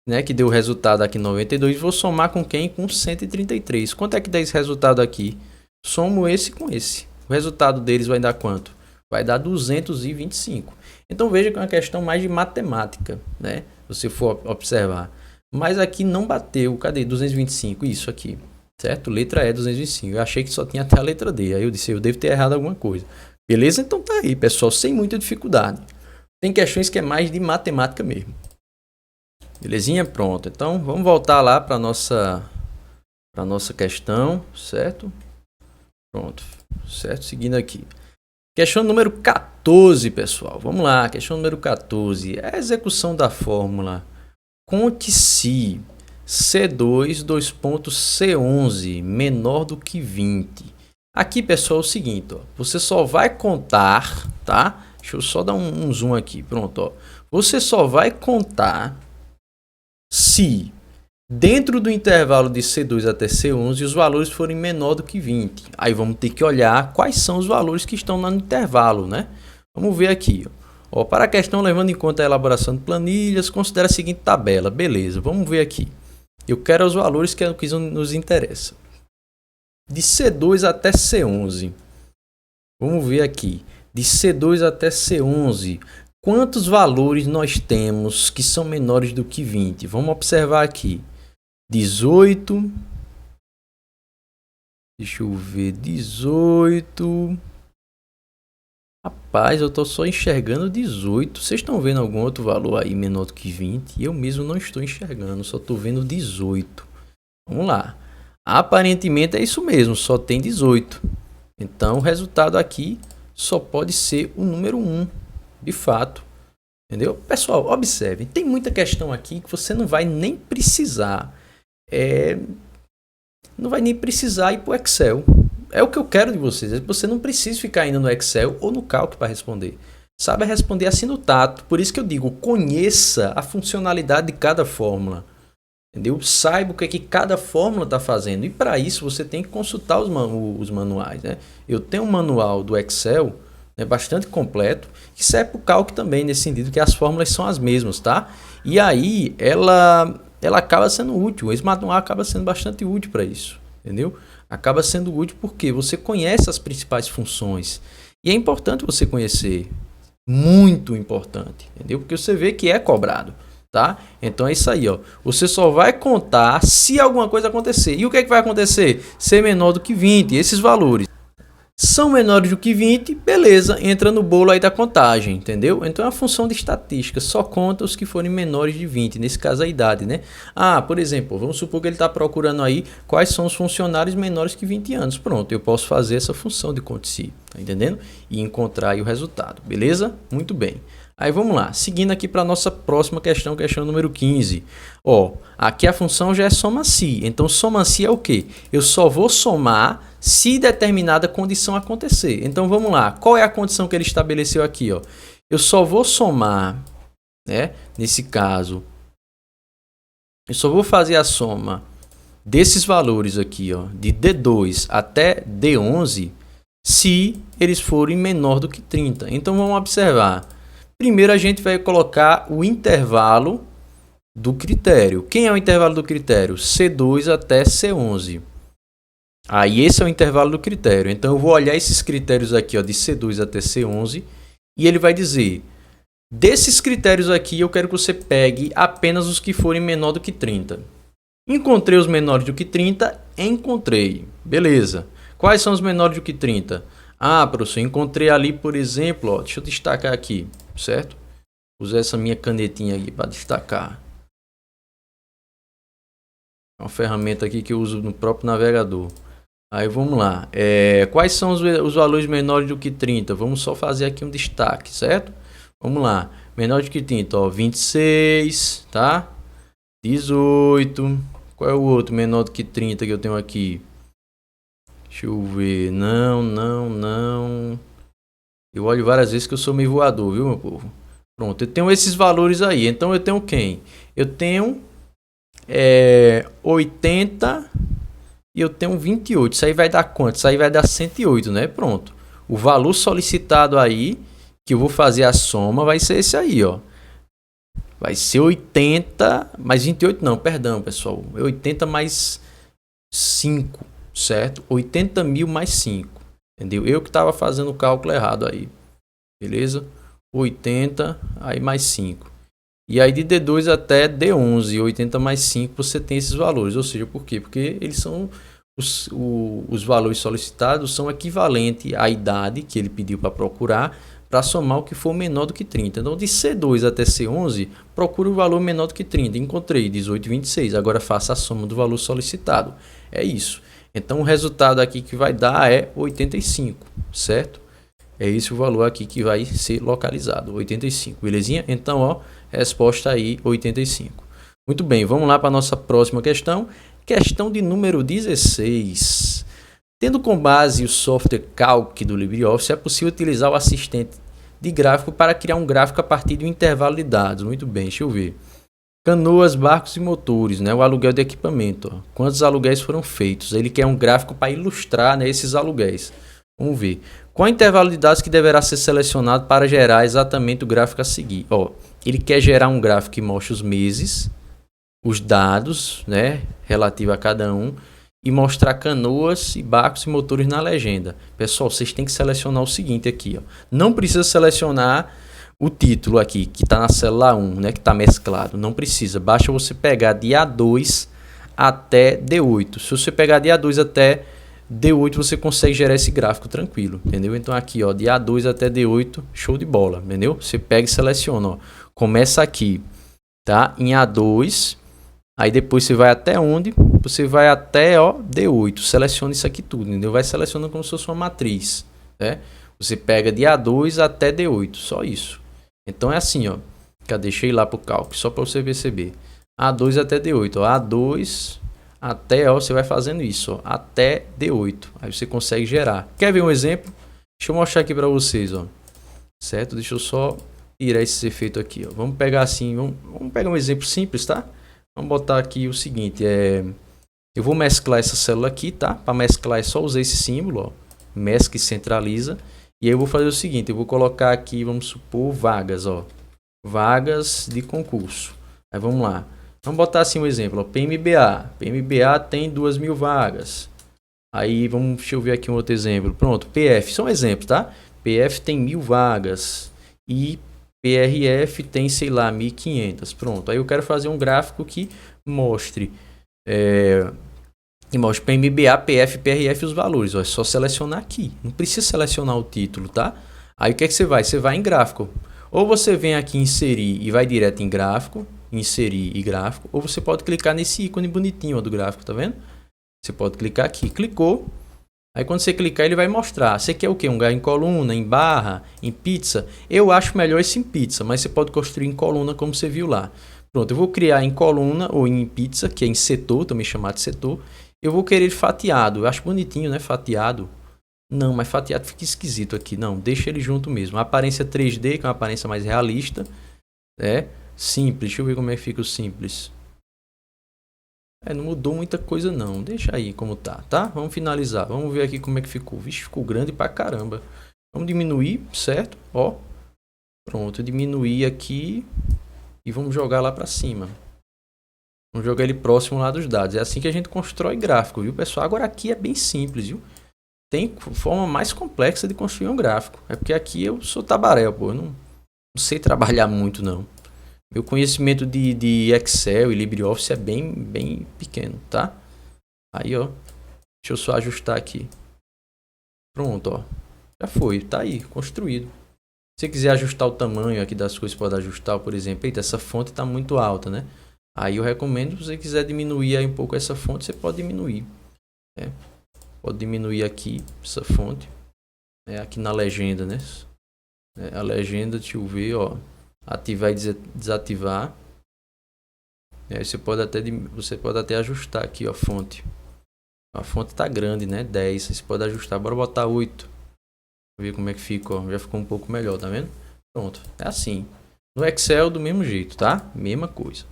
Speaker 1: né, que deu o resultado aqui 92, vou somar com quem? Com 133. Quanto é que dá esse resultado aqui? Somo esse com esse. O resultado deles vai dar quanto? Vai dar 225. Então veja que é uma questão mais de matemática, né? Se você for observar. Mas aqui não bateu. Cadê? 225. Isso aqui, certo? Letra E, 225. Eu achei que só tinha até a letra D. Aí eu disse, eu devo ter errado alguma coisa. Beleza? Então tá aí, pessoal, sem muita dificuldade. Tem questões que é mais de matemática mesmo. Belezinha? Pronto. Então, vamos voltar lá para nossa questão, certo? Pronto, certo? Seguindo aqui. Questão número 14, pessoal. Vamos lá, questão número 14. É a execução da fórmula. Conte se C2, C11 menor do que 20. Aqui, pessoal, é o seguinte, ó. Você só vai contar, tá? Deixa eu só dar um zoom aqui. Pronto, ó. Você só vai contar se dentro do intervalo de C2 até C11 os valores forem menor do que 20. Aí vamos ter que olhar quais são os valores que estão no intervalo, né? Vamos ver aqui, ó. Para a questão, levando em conta a elaboração de planilhas, considere a seguinte tabela. Beleza, vamos ver aqui. Eu quero os valores que nos interessam. De C2 até C11. Vamos ver aqui. De C2 até C11. Quantos valores nós temos que são menores do que 20? Vamos observar aqui. 18. Deixa eu ver. 18. Rapaz, eu tô só enxergando 18. Vocês estão vendo algum outro valor aí menor do que 20? Eu mesmo não estou enxergando, só estou vendo 18. Vamos lá. Aparentemente é isso mesmo, só tem 18. Então o resultado aqui só pode ser o número 1, de fato. Entendeu? Pessoal, observem, tem muita questão aqui que você não vai nem precisar. Não vai nem precisar ir para o Excel. É o que eu quero de vocês. É que você não precisa ficar indo no Excel ou no Calc para responder. Sabe responder assim no tato. Por isso que eu digo, conheça a funcionalidade de cada fórmula. Entendeu? Saiba o que é que cada fórmula está fazendo. E para isso você tem que consultar os manuais. Né? Eu tenho um manual do Excel, né, bastante completo, que serve para o Calc também, nesse sentido que as fórmulas são as mesmas, tá? E aí ela acaba sendo útil. Esse manual acaba sendo bastante útil para isso. Entendeu? Acaba sendo útil porque você conhece as principais funções. E é importante você conhecer. Muito importante. Entendeu? Porque você vê que é cobrado. Tá? Então é isso aí, ó. Você só vai contar se alguma coisa acontecer. E o que é que vai acontecer? Ser menor do que 20. Esses valores são menores do que 20, beleza, entra no bolo aí da contagem, entendeu? Então é uma função de estatística, só conta os que forem menores de 20, nesse caso a idade, né? Ah, por exemplo, vamos supor que ele está procurando aí quais são os funcionários menores que 20 anos. Pronto, eu posso fazer essa função de conta se, tá entendendo? E encontrar aí o resultado, beleza? Muito bem. Aí vamos lá, seguindo aqui para a nossa próxima questão, questão número 15. Ó, aqui a função já é soma-se. Então, soma-se é o quê? Eu só vou somar se determinada condição acontecer. Então, vamos lá. Qual é a condição que ele estabeleceu aqui? Ó? Eu só vou somar, né? Nesse caso, eu só vou fazer a soma desses valores aqui, ó, de D2 até D11, se eles forem menor do que 30. Então, vamos observar. Primeiro a gente vai colocar o intervalo do critério. Quem é o intervalo do critério? C2 até C11. Aí esse é o intervalo do critério. Então eu vou olhar esses critérios aqui, ó, de C2 até C11, e ele vai dizer, desses critérios aqui eu quero que você pegue apenas os que forem menor do que 30. Encontrei os menores do que 30? Encontrei. Beleza. Quais são os menores do que 30? Ah, professor, encontrei ali, por exemplo, ó, deixa eu destacar aqui, certo? Usar essa minha canetinha aqui para destacar. É uma ferramenta aqui que eu uso no próprio navegador. Aí vamos lá. Quais são os valores menores do que 30? Vamos só fazer aqui um destaque, certo? Vamos lá. Menor do que 30, ó, 26, tá? 18. Qual é o outro menor do que 30 que eu tenho aqui? Deixa eu ver. Não. Eu olho várias vezes que eu sou meio voador, viu, meu povo? Pronto, eu tenho esses valores aí. Então eu tenho quem? Eu tenho 80 e eu tenho 28. Isso aí vai dar quanto? Isso aí vai dar 108, né? Pronto. O valor solicitado aí, que eu vou fazer a soma, vai ser esse aí, ó. Vai ser 80, mais 28 não, perdão, pessoal. 80 mais 5. Certo? 80 mil mais 5. Entendeu? Eu que estava fazendo o cálculo errado aí. Beleza? 80, aí mais 5. E aí de D2 até D11, 80 mais 5, você tem esses valores. Ou seja, por quê? Porque eles são os valores solicitados são equivalentes à idade que ele pediu para procurar para somar o que for menor do que 30. Então, de C2 até C11, procure o valor menor do que 30. Encontrei 18,26. Agora faça a soma do valor solicitado. É isso. Então, o resultado aqui que vai dar é 85, certo? É esse o valor aqui que vai ser localizado, 85, belezinha? Então, ó, resposta aí, 85. Muito bem, vamos lá para a nossa próxima questão. Questão de número 16. Tendo como base o software Calc do LibreOffice, é possível utilizar o assistente de gráfico para criar um gráfico a partir de um intervalo de dados. Muito bem, deixa eu ver. Canoas, barcos e motores, né? O aluguel de equipamento. Ó. Quantos aluguéis foram feitos? Ele quer um gráfico para ilustrar, né, esses aluguéis. Vamos ver. Qual é o intervalo de dados que deverá ser selecionado para gerar exatamente o gráfico a seguir? Ó, ele quer gerar um gráfico que mostre os meses, os dados, né, relativo a cada um, e mostrar canoas e barcos e motores na legenda. Pessoal, vocês têm que selecionar o seguinte aqui. Ó. Não precisa selecionar o título aqui, que está na célula 1, né, que está mesclado. Não precisa. Basta você pegar de A2 até D8. Se você pegar de A2 até D8, você consegue gerar esse gráfico tranquilo, entendeu? Então aqui, ó, de A2 até D8, show de bola, entendeu? Você pega e seleciona, ó. Começa aqui, tá? Em A2, aí depois você vai até onde? Você vai até, ó, D8. Seleciona isso aqui tudo, entendeu? Vai selecionando como se fosse uma matriz, né? Você pega de A2 até D8, só isso. Então é assim, ó. Deixa eu ir lá pro cálculo, só para você perceber. A2 até D8, ó. A2 até, ó, você vai fazendo isso, ó, até D8. Aí você consegue gerar. Quer ver um exemplo? Deixa eu mostrar aqui para vocês, ó. Certo? Deixa eu só tirar esse efeito aqui, ó. Vamos pegar assim, vamos pegar um exemplo simples, tá? Vamos botar aqui o seguinte, eu vou mesclar essa célula aqui, tá? Para mesclar é só usar esse símbolo, ó. Mescla e centraliza. E aí eu vou fazer o seguinte, eu vou colocar aqui, vamos supor, vagas, ó. Vagas de concurso. Aí vamos lá. Vamos botar assim um exemplo, ó, PMBA. PMBA tem 2.000 vagas. Aí deixa eu ver aqui um outro exemplo. Pronto, PF, são exemplos, tá? PF tem 1.000 vagas e PRF tem, sei lá, 1.500. Pronto, aí eu quero fazer um gráfico que mostre, PMBA, PF, PRF os valores. Ó, é só selecionar aqui, não precisa selecionar o título, tá? Aí o que é que você vai? Você vai em gráfico. Ou você vem aqui em inserir e vai direto em gráfico, inserir e gráfico, ou você pode clicar nesse ícone bonitinho, ó, do gráfico, tá vendo? Você pode clicar aqui, clicou, aí quando você clicar ele vai mostrar, você quer o que? Um lugar em coluna, em barra, em pizza? Eu acho melhor esse em pizza, mas você pode construir em coluna como você viu lá. Pronto, eu vou criar em coluna ou em pizza, que é em setor, também chamado de setor. Eu vou querer fatiado, eu acho bonitinho, né, fatiado. Não, mas fatiado fica esquisito aqui, não, deixa ele junto mesmo. A aparência 3D, que é uma aparência mais realista, simples, deixa eu ver como é que fica o simples. Não mudou muita coisa não, deixa aí como tá? Vamos finalizar, vamos ver aqui como é que ficou. Vixe, ficou grande pra caramba. Vamos diminuir, certo? Ó, pronto, diminuir aqui e vamos jogar lá pra cima. Vamos jogar ele próximo lá dos dados. É assim que a gente constrói gráfico, viu, pessoal? Agora aqui é bem simples, viu? Tem forma mais complexa de construir um gráfico. É porque aqui eu sou tabaréu, pô, eu não sei trabalhar muito não. Meu conhecimento de Excel e LibreOffice é bem pequeno, tá? Aí, ó. Deixa eu só ajustar aqui. Pronto, ó. Já foi, tá aí, construído. Se você quiser ajustar o tamanho aqui das coisas, pode ajustar, por exemplo. Eita, essa fonte tá muito alta, né? Aí eu recomendo, se você quiser diminuir aí um pouco essa fonte, você pode diminuir. Pode diminuir aqui essa fonte. Aqui na legenda, né? A legenda, deixa eu ver, ó. Ativar e desativar. Você pode até ajustar aqui, ó, a fonte. A fonte tá grande, né? 10. Você pode ajustar. Bora botar 8. Ver como é que fica, ó. Já ficou um pouco melhor, tá vendo? Pronto. É assim. No Excel do mesmo jeito, tá? Mesma coisa.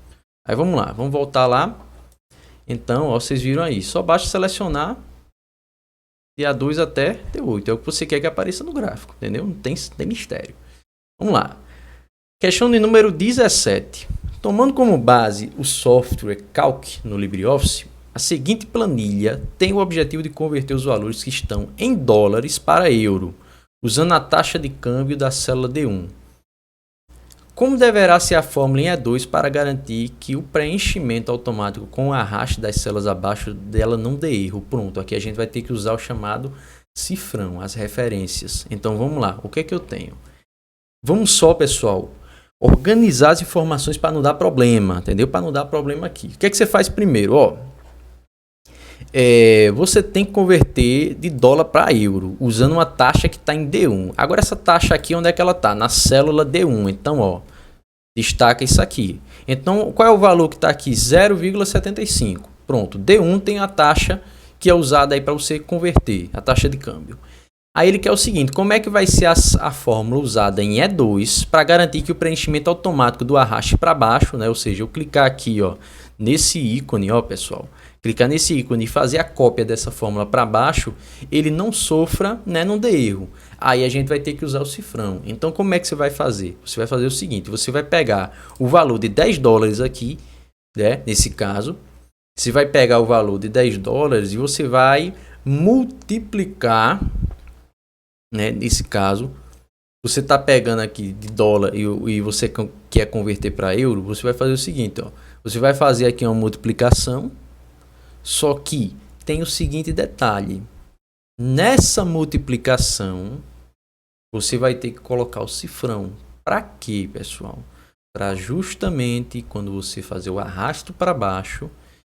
Speaker 1: Aí vamos lá. Vamos voltar lá. Então, ó, vocês viram aí. Só basta selecionar de A2 até D8. É o que você quer que apareça no gráfico, entendeu? Não tem mistério. Vamos lá. Questão de número 17. Tomando como base o software Calc no LibreOffice, a seguinte planilha tem o objetivo de converter os valores que estão em dólares para euro, usando a taxa de câmbio da célula D1. Como deverá ser a fórmula em E2 para garantir que o preenchimento automático com o arraste das células abaixo dela não dê erro? Pronto, aqui a gente vai ter que usar o chamado cifrão, as referências. Então vamos lá, o que é que eu tenho? Vamos só, pessoal, organizar as informações para não dar problema, entendeu? Para não dar problema aqui. O que é que você faz primeiro? Ó, você tem que converter de dólar para euro, usando uma taxa que está em D1. Agora essa taxa aqui, onde é que ela está? Na célula D1. Então, ó, destaca isso aqui. Então, qual é o valor que está aqui? 0,75. Pronto, D1 tem a taxa que é usada aí para você converter, a taxa de câmbio. Aí ele quer o seguinte, como é que vai ser a fórmula usada em E2 para garantir que o preenchimento automático do arraste para baixo, né? Ou seja, eu clicar aqui, ó, nesse ícone, ó, pessoal, clicar nesse ícone e fazer a cópia dessa fórmula para baixo, ele não sofra, né, não dê erro. Aí a gente vai ter que usar o cifrão. Então, como é que você vai fazer? Você vai fazer o seguinte, você vai pegar o valor de 10 dólares aqui, né, nesse caso, você vai pegar o valor de 10 dólares e você vai multiplicar, né, nesse caso, você está pegando aqui de dólar e você quer converter para euro, você vai fazer o seguinte, ó, você vai fazer aqui uma multiplicação, só que tem o seguinte detalhe, nessa multiplicação você vai ter que colocar o cifrão. Para quê, pessoal? Para justamente quando você fazer o arrasto para baixo,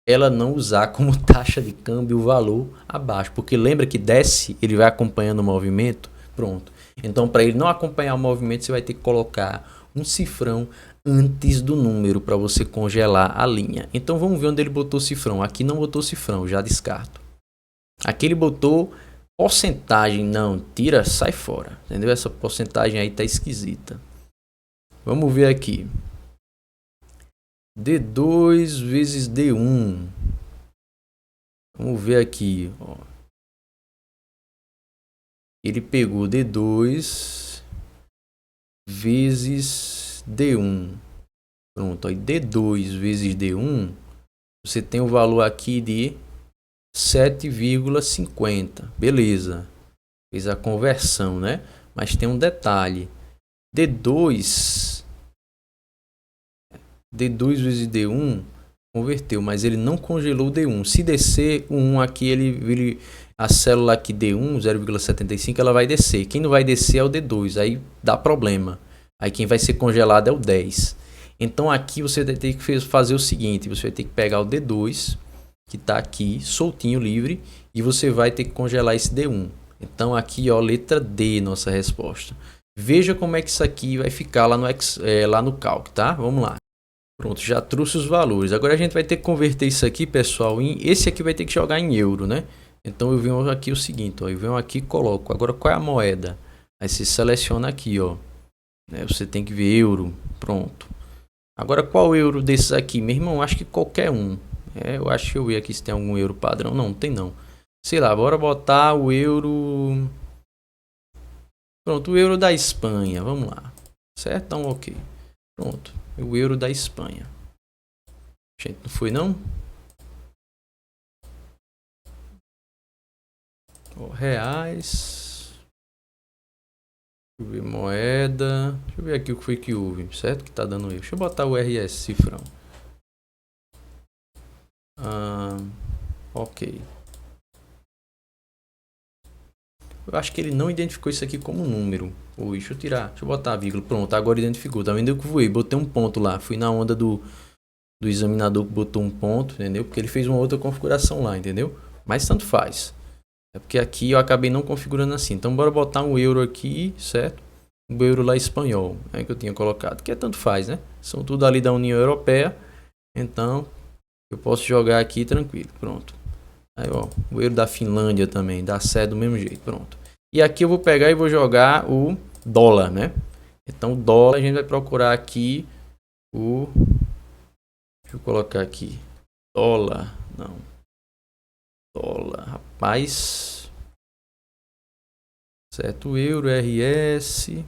Speaker 1: ela não usar como taxa de câmbio o valor abaixo, porque lembra que desce, ele vai acompanhando o movimento, pronto. Então, para ele não acompanhar o movimento, você vai ter que colocar um cifrão antes do número para você congelar a linha. Então, vamos ver onde ele botou cifrão. Aqui não botou cifrão, já descarto. Aqui ele botou porcentagem, não, tira, sai fora, entendeu? Essa porcentagem aí tá esquisita. Vamos ver aqui. D2 vezes D1. Vamos ver aqui, ó. Ele pegou D2 vezes D1. Pronto, aí D2 vezes D1, você tem o valor aqui de 7,50. Beleza. Fez a conversão, né? Mas tem um detalhe. D2 vezes D1 converteu, mas ele não congelou o D1. Se descer o 1 aqui, a célula aqui D1, 0,75, ela vai descer. Quem não vai descer é o D2, aí dá problema. Aí quem vai ser congelado é o 10. Então aqui você vai ter que fazer o seguinte, você vai ter que pegar o D2, que está aqui, soltinho, livre, e você vai ter que congelar esse D1. Então aqui, ó, letra D, nossa resposta. Veja como é que isso aqui vai ficar lá no Calc, tá? Vamos lá. Pronto, já trouxe os valores. Agora a gente vai ter que converter isso aqui, pessoal, esse aqui vai ter que jogar em euro, né? Então eu venho aqui o seguinte, ó, eu venho aqui e coloco. Agora qual é a moeda? Aí você seleciona aqui, ó. Você tem que ver euro, pronto. Agora qual euro desses aqui? Meu irmão, acho que qualquer um. Eu acho que eu vi aqui se tem algum euro padrão. Não, não tem não. Sei lá, bora botar o euro... Pronto, o euro da Espanha, vamos lá. Certo? Então, ok. Pronto, o euro da Espanha. Gente, não foi não? Reais. Deixa eu ver, moeda. Deixa eu ver aqui o que foi que houve, certo? Que tá dando erro. Deixa eu botar o RS, cifrão. Ok. Eu acho que ele não identificou isso aqui como número. Ui, deixa eu tirar. Deixa eu botar a vírgula. Pronto, agora identificou. Tá vendo que eu voei? Botei um ponto lá. Fui na onda do examinador que botou um ponto, entendeu? Porque ele fez uma outra configuração lá, entendeu? Mas tanto faz. É porque aqui eu acabei não configurando assim. Então bora botar um euro aqui, certo? Um euro lá espanhol, é que eu tinha colocado. Que é tanto faz, né? São tudo ali da União Europeia. Então eu posso jogar aqui tranquilo. Pronto. Aí, ó, o euro da Finlândia também, dá certo do mesmo jeito, pronto. E aqui eu vou pegar e vou jogar o dólar, né? Então, o dólar a gente vai procurar aqui o... Deixa eu colocar aqui. Dólar, não. Dólar, rapaz. Certo, euro, RS.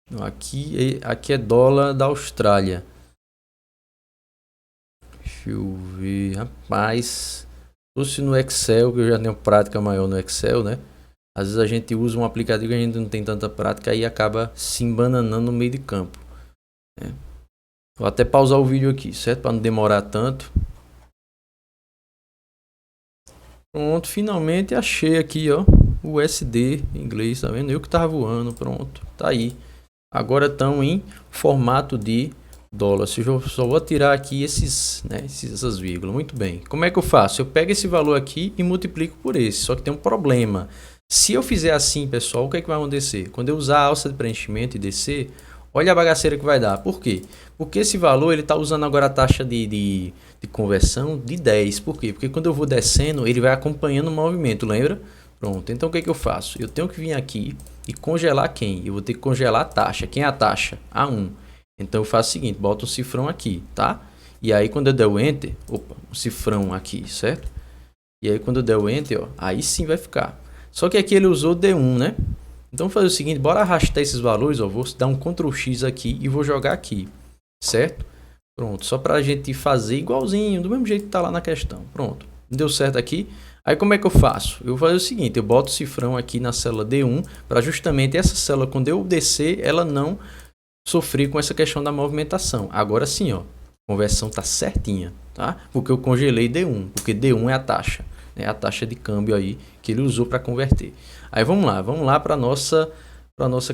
Speaker 1: Não, aqui é dólar da Austrália. Deixa eu ver, rapaz. Se no Excel, que eu já tenho prática maior no Excel, né? Às vezes a gente usa um aplicativo que a gente não tem tanta prática e acaba se embananando no meio de campo, né? Vou até pausar o vídeo aqui, certo? Para não demorar tanto. Pronto, finalmente achei aqui, ó, USD em inglês, tá vendo? Eu que tava voando, pronto, tá aí. Agora estão em formato de dólar. Só vou tirar aqui essas vírgulas. Muito bem. Como é que eu faço? Eu pego esse valor aqui e multiplico por esse. Só que tem um problema. Se eu fizer assim, pessoal, o que é que vai acontecer? Quando eu usar a alça de preenchimento e descer, olha a bagaceira que vai dar. Por quê? Porque esse valor ele está usando agora a taxa de conversão de 10. Por quê? Porque quando eu vou descendo, ele vai acompanhando o movimento, lembra? Pronto. Então o que é que eu faço? Eu tenho que vir aqui e congelar quem? Eu vou ter que congelar a taxa. Quem é a taxa? A1. Então eu faço o seguinte, boto um cifrão aqui, tá? E aí quando eu der o Enter, opa, um cifrão aqui, certo? E aí quando eu der o Enter, ó, aí sim vai ficar. Só que aqui ele usou D1, né? Então vou fazer o seguinte, bora arrastar esses valores, ó, vou dar um Ctrl X aqui e vou jogar aqui, certo? Pronto, só pra gente fazer igualzinho, do mesmo jeito que tá lá na questão. Pronto, deu certo aqui. Aí como é que eu faço? Eu vou fazer o seguinte, eu boto o cifrão aqui na célula D1, para justamente essa célula, quando eu descer, ela não sofrer com essa questão da movimentação. Agora sim, ó, a conversão tá certinha, tá? Porque eu congelei D1, porque D1 é a taxa, né? A taxa de câmbio aí que ele usou para converter. Aí vamos lá para nossa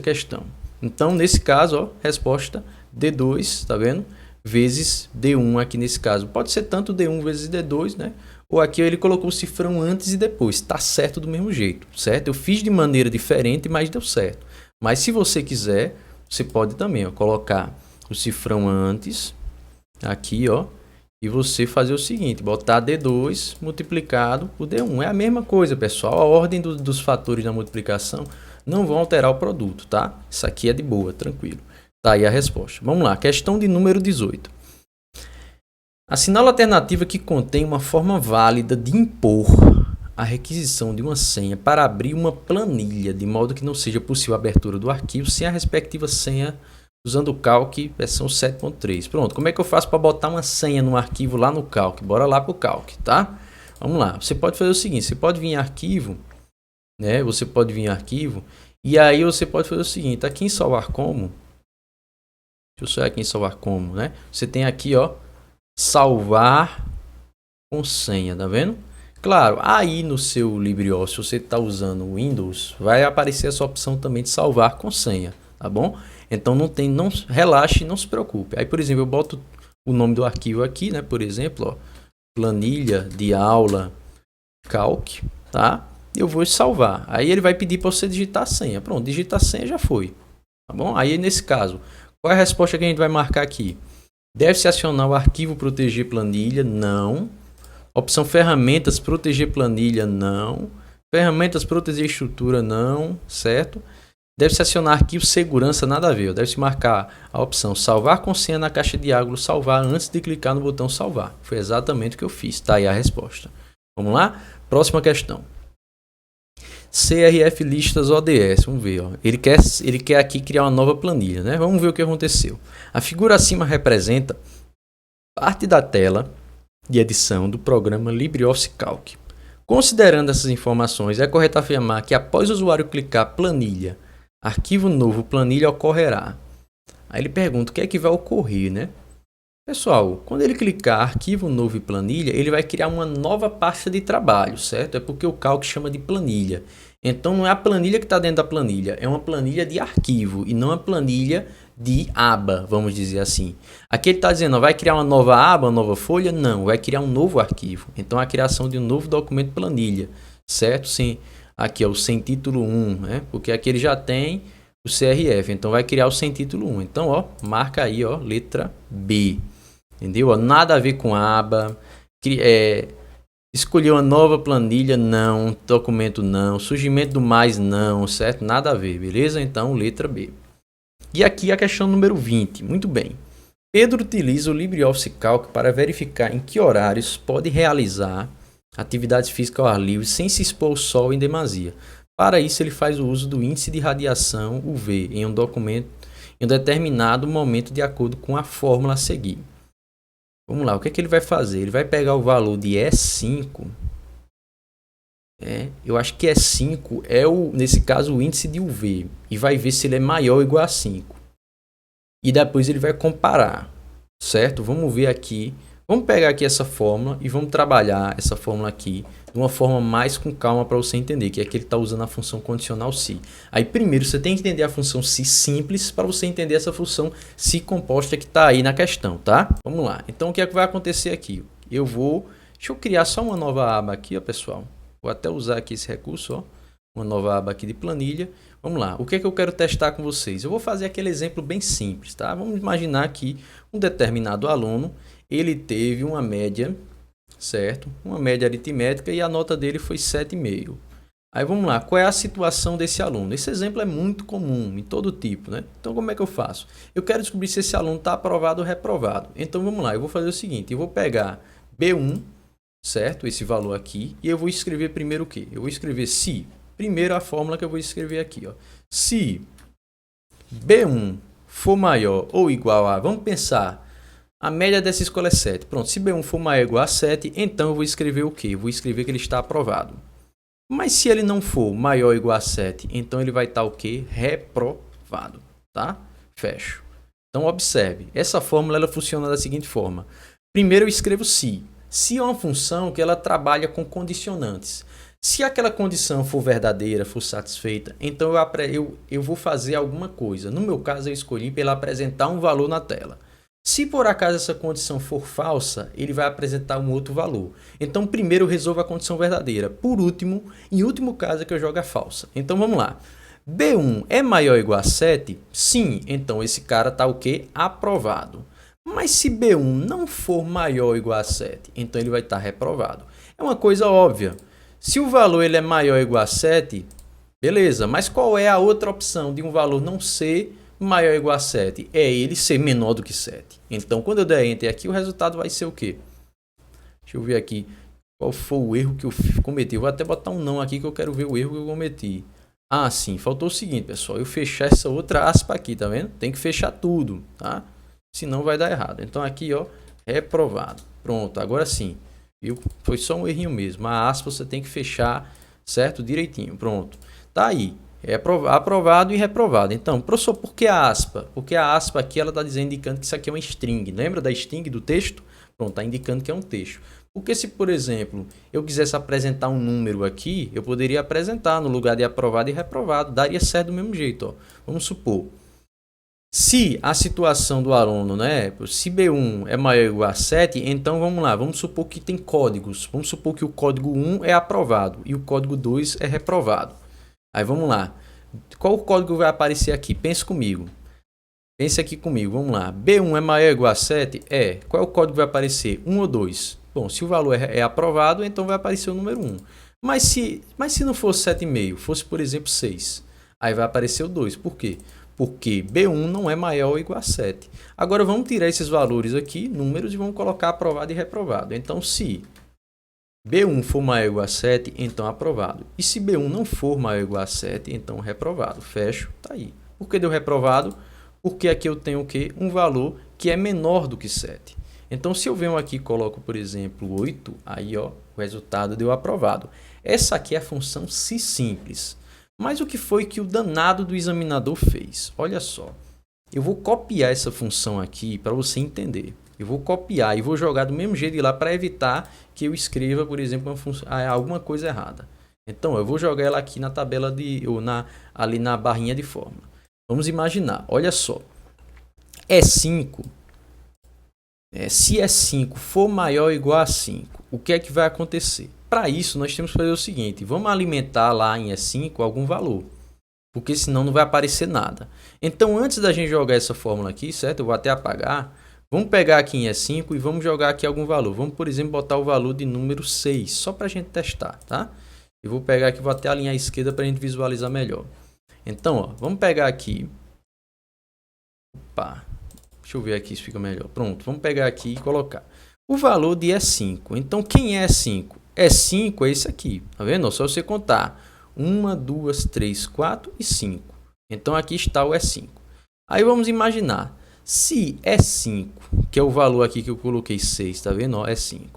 Speaker 1: questão. Então, nesse caso, ó, resposta D2, tá vendo? Vezes D1 aqui nesse caso. Pode ser tanto D1 vezes D2, né? Ou aqui ele colocou o cifrão antes e depois. Tá certo do mesmo jeito, certo? Eu fiz de maneira diferente, mas deu certo. Mas se você quiser, você pode também, ó, colocar o cifrão antes, aqui, ó, e você fazer o seguinte, botar D2 multiplicado por D1. É a mesma coisa, pessoal. A ordem dos fatores da multiplicação não vão alterar o produto, tá? Isso aqui é de boa, tranquilo. Tá aí a resposta. Vamos lá, questão de número 18. Assinala a alternativa que contém uma forma válida de impor a requisição de uma senha para abrir uma planilha, de modo que não seja possível a abertura do arquivo sem a respectiva senha usando o Calc versão 7.3. Pronto, como é que eu faço para botar uma senha no arquivo lá no Calc? Bora lá para o Calc, tá? Vamos lá, você pode fazer o seguinte, você pode vir em arquivo, né? Você pode vir em arquivo e aí você pode fazer o seguinte, aqui em salvar como, deixa eu sair aqui em salvar como, né? Você tem aqui, ó, salvar com senha, tá vendo? Claro, aí no seu LibreOffice, se você está usando o Windows, vai aparecer essa opção também de salvar com senha, tá bom? Então não relaxe, não se preocupe. Aí, por exemplo, eu boto o nome do arquivo aqui, né? Por exemplo, ó, planilha de aula Calc, tá? Eu vou salvar. Aí ele vai pedir para você digitar a senha. Pronto, digitar a senha já foi, tá bom? Aí nesse caso, qual é a resposta que a gente vai marcar aqui? Deve-se acionar o arquivo proteger planilha? Não. Opção ferramentas, proteger planilha, não. Ferramentas, proteger estrutura, não. Certo? Deve-se acionar arquivo segurança, nada a ver. Deve-se marcar a opção salvar com senha na caixa de diálogo, salvar antes de clicar no botão salvar. Foi exatamente o que eu fiz. Tá aí a resposta. Vamos lá? Próxima questão. CRF listas ODS. Vamos ver. Ó. Ele quer aqui criar uma nova planilha, né? Vamos ver o que aconteceu. A figura acima representa parte da tela de edição do programa LibreOffice Calc. Considerando essas informações, é correto afirmar que após o usuário clicar planilha, arquivo novo, planilha ocorrerá. Aí ele pergunta o que é que vai ocorrer, né? Pessoal, quando ele clicar arquivo novo e planilha, ele vai criar uma nova pasta de trabalho, certo? É porque o Calc chama de planilha. Então não é a planilha que está dentro da planilha, é uma planilha de arquivo e não a planilha de aba, vamos dizer assim. Aqui ele está dizendo, ó, vai criar uma nova aba, uma nova folha? Não, vai criar um novo arquivo. Então a criação de um novo documento planilha, certo? Sim, aqui é o sem título 1, né? Porque aqui ele já tem o CRF, então vai criar o sem título 1. Então, ó, marca aí, ó, letra B. Entendeu? Ó, nada a ver com aba. Escolher uma nova planilha, não. Documento, não. Surgimento do mais, não, certo? Nada a ver, beleza? Então, letra B. E aqui a questão número 20. Muito bem. Pedro utiliza o LibreOffice Calc para verificar em que horários pode realizar atividades físicas ao ar livre sem se expor ao sol em demasia. Para isso, ele faz o uso do índice de radiação UV em um documento em um determinado momento de acordo com a fórmula a seguir. Vamos lá, o que é que ele vai fazer? Ele vai pegar o valor de E5. Eu acho que E5 é, nesse caso, o índice de UV. E vai ver se ele é maior ou igual a 5. E depois ele vai comparar, certo? Vamos ver aqui Vamos pegar aqui essa fórmula e vamos trabalhar essa fórmula aqui de uma forma mais com calma para você entender, que é que ele está usando a função condicional se. Aí primeiro você tem que entender a função se simples para você entender essa função se composta que está aí na questão, tá? Vamos lá. Então o que é que vai acontecer aqui? Deixa eu criar só uma nova aba aqui, ó, pessoal. Vou até usar aqui esse recurso, ó, uma nova aba aqui de planilha. Vamos lá. O que é que eu quero testar com vocês? Eu vou fazer aquele exemplo bem simples, tá? Vamos imaginar que um determinado aluno, ele teve uma média, certo? Uma média aritmética e a nota dele foi 7,5. Aí vamos lá, qual é a situação desse aluno? Esse exemplo é muito comum em todo tipo, né? Então como é que eu faço? Eu quero descobrir se esse aluno está aprovado ou reprovado. Então vamos lá, eu vou fazer o seguinte, eu vou pegar B1, certo? Esse valor aqui, e eu vou escrever primeiro o quê? Eu vou escrever se, primeiro a fórmula que eu vou escrever aqui, ó. Se B1 for maior ou igual a, vamos pensar, a média dessa escola é 7. Pronto, se B1 for maior ou igual a 7, então eu vou escrever o quê? Eu vou escrever que ele está aprovado. Mas se ele não for maior ou igual a 7, então ele vai estar o quê? Reprovado, tá? Fecho. Então observe, essa fórmula ela funciona da seguinte forma. Primeiro eu escrevo se. Se é uma função que ela trabalha com condicionantes. Se aquela condição for verdadeira, for satisfeita, então eu vou fazer alguma coisa. No meu caso eu escolhi para ele apresentar um valor na tela. Se por acaso essa condição for falsa, ele vai apresentar um outro valor. Então, primeiro eu resolvo a condição verdadeira. Por último, em último caso é que eu jogo a falsa. Então, vamos lá. B1 é maior ou igual a 7? Sim. Então, esse cara está o quê? Aprovado. Mas se B1 não for maior ou igual a 7, então ele vai estar reprovado. É uma coisa óbvia. Se o valor ele é maior ou igual a 7, beleza. Mas qual é a outra opção de um valor não ser maior ou igual a 7? É ele ser menor do que 7. Então, quando eu der Enter aqui, o resultado vai ser o quê? Deixa eu ver aqui qual foi o erro que eu cometi. Eu vou até botar um não aqui que eu quero ver o erro que eu cometi. Ah, sim. Faltou o seguinte, pessoal. Eu fechar essa outra aspa aqui, tá vendo? Tem que fechar tudo, tá? Senão vai dar errado. Então, aqui, ó, reprovado. Pronto, agora sim. Viu? Foi só um errinho mesmo. A aspa você tem que fechar, certo? Direitinho. Pronto. Tá aí. É aprovado e reprovado. Então, professor, por que a aspa? Porque a aspa aqui ela está dizendo, indicando que isso aqui é uma string. Lembra da string do texto? Pronto, está indicando que é um texto. Porque se, por exemplo, eu quisesse apresentar um número aqui, eu poderia apresentar no lugar de aprovado e reprovado. Daria certo do mesmo jeito. Ó. Vamos supor. Se a situação do aluno, né, se B1 é maior ou igual a 7, então vamos lá, vamos supor que tem códigos. Vamos supor que o código 1 é aprovado e o código 2 é reprovado. Aí vamos lá. Qual o código vai aparecer aqui? Pense comigo. Pense aqui comigo. Vamos lá. B1 é maior ou igual a 7? É. Qual é o código que vai aparecer? 1 ou 2? Bom, se o valor é aprovado, então vai aparecer o número 1. Mas se não fosse 7,5, fosse, por exemplo, 6, aí vai aparecer o 2. Por quê? Porque B1 não é maior ou igual a 7. Agora vamos tirar esses valores aqui, números, e vamos colocar aprovado e reprovado. Então, se B1 for maior ou igual a 7, então aprovado. E se B1 não for maior ou igual a 7, então reprovado. Fecho, tá aí. Por que deu reprovado? Porque aqui eu tenho o quê? Um valor que é menor do que 7. Então, se eu venho aqui e coloco, por exemplo, 8, aí ó, o resultado deu aprovado. Essa aqui é a função se simples. Mas o que foi que o danado do examinador fez? Olha só, eu vou copiar essa função aqui para você entender. Eu vou copiar e vou jogar do mesmo jeito de lá para evitar que eu escreva, por exemplo, alguma coisa errada. Então, eu vou jogar ela aqui na tabela ali na barrinha de fórmula. Vamos imaginar, olha só. E5, se E5 for maior ou igual a 5, o que é que vai acontecer? Para isso, nós temos que fazer o seguinte, vamos alimentar lá em E5 algum valor, porque senão não vai aparecer nada. Então, antes da gente jogar essa fórmula aqui, certo? Eu vou até apagar. Vamos pegar aqui em E5 e vamos jogar aqui algum valor. Vamos, por exemplo, botar o valor de número 6, só para a gente testar, tá? Eu vou pegar aqui, vou até alinhar a esquerda para a gente visualizar melhor. Então, ó, vamos pegar aqui. Opa, deixa eu ver aqui se fica melhor. Pronto, vamos pegar aqui e colocar o valor de E5. Então, quem é E5? E5 é esse aqui, tá vendo? Só você contar 1, 2, 3, 4 e 5. Então, aqui está o E5. Aí, vamos imaginar. Se E5, que é o valor aqui que eu coloquei 6, tá vendo? Ó, E5,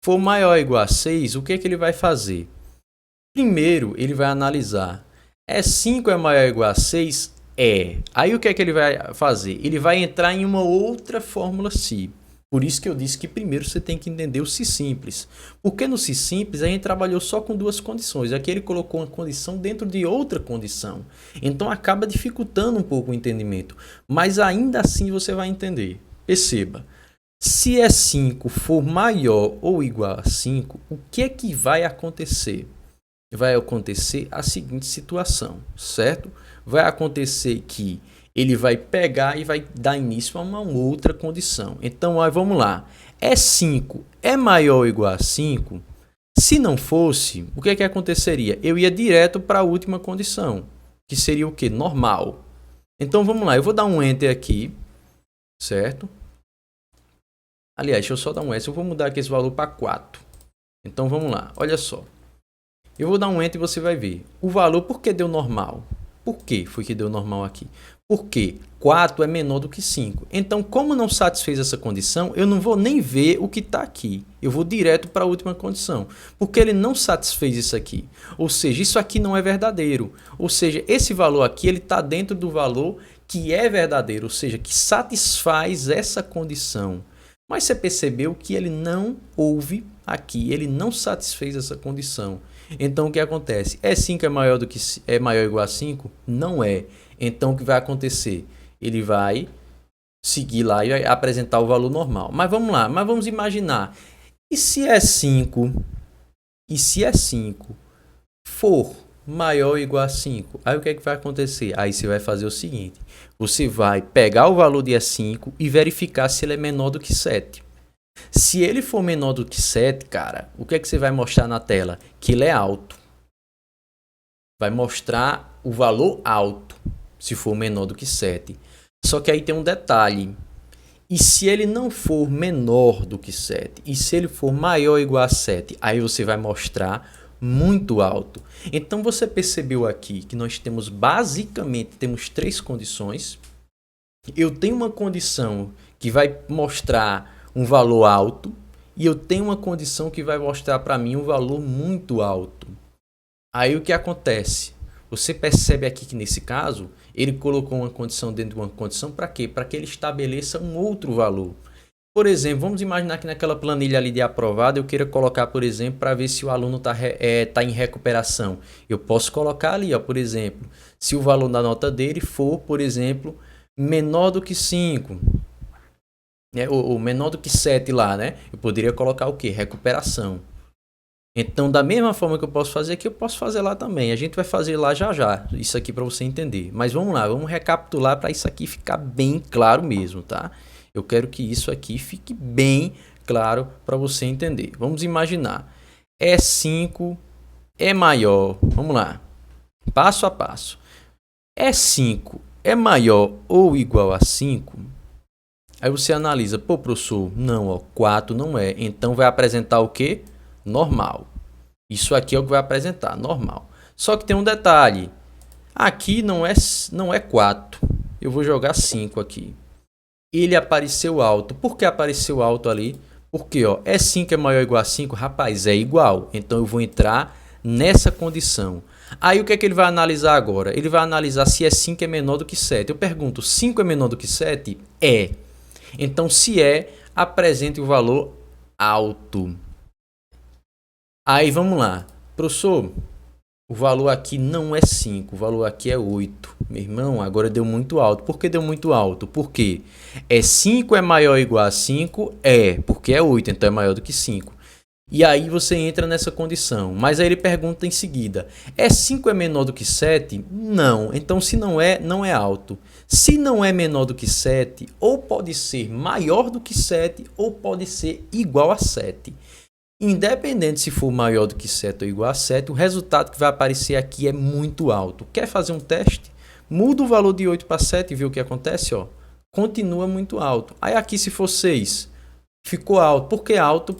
Speaker 1: for maior ou igual a 6, o que é que ele vai fazer? Primeiro, ele vai analisar. E5 é maior ou igual a 6? É. Aí o que é que ele vai fazer? Ele vai entrar em uma outra fórmula se. Por isso que eu disse que primeiro você tem que entender o se simples. Porque no se simples a gente trabalhou só com duas condições. Aqui ele colocou uma condição dentro de outra condição. Então acaba dificultando um pouco o entendimento. Mas ainda assim você vai entender. Perceba. Se E5 for maior ou igual a 5, o que é que vai acontecer? Vai acontecer a seguinte situação, certo? Vai acontecer que ele vai pegar e vai dar início a uma outra condição. Então, vamos lá. E5 é maior ou igual a 5? Se não fosse, o que é que aconteceria? Eu ia direto para a última condição, que seria o quê? Normal. Então, vamos lá. Eu vou dar um Enter aqui, certo? Aliás, deixa eu só dar um Enter. Eu vou mudar aqui esse valor para 4. Então, vamos lá. Olha só. Eu vou dar um Enter e você vai ver. O valor, por que deu normal? Por que foi que deu normal aqui? Porque 4 é menor do que 5. Então, como não satisfez essa condição, eu não vou nem ver o que está aqui. Eu vou direto para a última condição. Porque ele não satisfez isso aqui. Ou seja, isso aqui não é verdadeiro. Ou seja, esse valor aqui está dentro do valor que é verdadeiro. Ou seja, que satisfaz essa condição. Mas você percebeu que ele não houve aqui. Ele não satisfez essa condição. Então, o que acontece? E5 é maior ou igual a 5? Não é. Então, o que vai acontecer? Ele vai seguir lá e vai apresentar o valor normal. Mas vamos lá, vamos imaginar. E se E5 for maior ou igual a 5? Aí o que é que vai acontecer? Aí você vai fazer o seguinte. Você vai pegar o valor de E5 e verificar se ele é menor do que 7. Se ele for menor do que 7, cara, o que é que você vai mostrar na tela? Que ele é alto. Vai mostrar o valor alto. Se for menor do que 7. Só que aí tem um detalhe. E se ele não for menor do que 7? E se ele for maior ou igual a 7? Aí você vai mostrar muito alto. Então você percebeu aqui que nós temos basicamente três condições. Eu tenho uma condição que vai mostrar um valor alto. E eu tenho uma condição que vai mostrar para mim um valor muito alto. Aí o que acontece? Você percebe aqui que nesse caso, ele colocou uma condição dentro de uma condição para quê? Para que ele estabeleça um outro valor. Por exemplo, vamos imaginar que naquela planilha ali de aprovado, eu queira colocar, por exemplo, para ver se o aluno está em recuperação. Eu posso colocar ali, ó, por exemplo, se o valor da nota dele for, por exemplo, menor do que 5, né? Ou menor do que 7 lá, né? Eu poderia colocar o quê? Recuperação. Então, da mesma forma que eu posso fazer aqui, eu posso fazer lá também. A gente vai fazer lá já já, isso aqui para você entender. Mas vamos lá, vamos recapitular para isso aqui ficar bem claro mesmo, tá? Eu quero que isso aqui fique bem claro para você entender. Vamos imaginar, E5 é maior, vamos lá, passo a passo. E5 é maior ou igual a 5? Aí você analisa, pô, professor, não, ó, 4 não é. Então vai apresentar o quê? Normal. Isso aqui é o que vai apresentar, normal. Só que tem um detalhe. Aqui não é 4. Eu vou jogar 5 aqui. Ele apareceu alto. Por que apareceu alto ali? Porque ó, E5 é maior ou igual a 5? Rapaz, é igual. Então eu vou entrar nessa condição. Aí o que é que ele vai analisar agora? Ele vai analisar se E5 é menor do que 7. Eu pergunto, 5 é menor do que 7? É. Então se é, apresente o valor alto. Aí vamos lá, professor, o valor aqui não é 5, o valor aqui é 8. Meu irmão, agora deu muito alto. Por que deu muito alto? Porque 5 é maior ou igual a 5? É, porque é 8, então é maior do que 5. E aí você entra nessa condição. Mas aí ele pergunta em seguida, 5 é menor do que 7? Não, então se não é, não é alto. Se não é menor do que 7, ou pode ser maior do que 7, ou pode ser igual a 7. Independente se for maior do que 7 ou igual a 7, o resultado que vai aparecer aqui é muito alto. Quer fazer um teste? Muda o valor de 8 para 7 e vê o que acontece, ó. Continua muito alto. Aí aqui se for 6, ficou alto. Por que alto?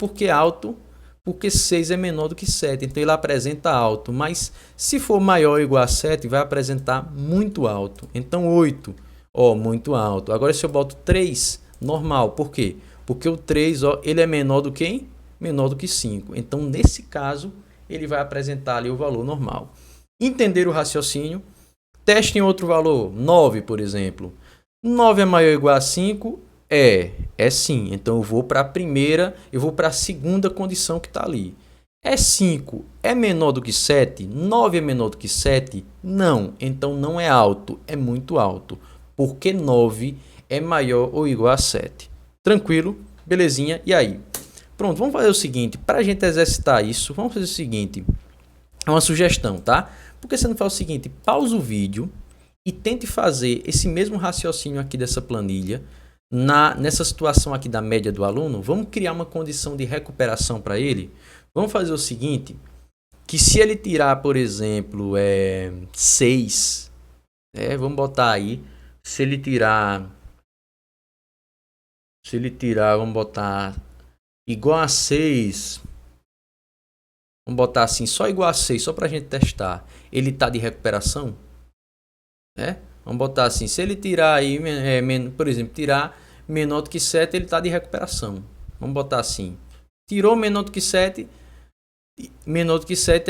Speaker 1: Porque 6 é menor do que 7, então ele apresenta alto. Mas se for maior ou igual a 7, vai apresentar muito alto. Então 8, ó, muito alto. Agora se eu boto 3, normal. Por quê? Porque o 3, ó, ele é menor do que menor do que 5. Então, nesse caso, ele vai apresentar ali o valor normal. Entender o raciocínio. Teste em outro valor. 9, por exemplo. 9 é maior ou igual a 5? É sim. Então eu vou para a primeira, eu vou para a segunda condição que está ali. É 5 é menor do que 7? 9 é menor do que 7? Não. Então não é alto, é muito alto. Porque 9 é maior ou igual a 7. Tranquilo? Belezinha? E aí? Pronto, vamos fazer o seguinte. Para a gente exercitar isso, vamos fazer o seguinte. É uma sugestão, tá? Por que você não faz o seguinte? Pausa o vídeo e tente fazer esse mesmo raciocínio aqui dessa planilha nessa situação aqui da média do aluno. Vamos criar uma condição de recuperação para ele. Vamos fazer o seguinte, que se ele tirar, por exemplo, 6, vamos botar aí, se ele tirar, vamos botar igual a 6, vamos botar assim, só igual a 6, só para a gente testar, ele está de recuperação? Vamos botar assim, se ele tirar aí, por exemplo, tirar menor do que 7, ele está de recuperação. Vamos botar assim, tirou menor do que 7,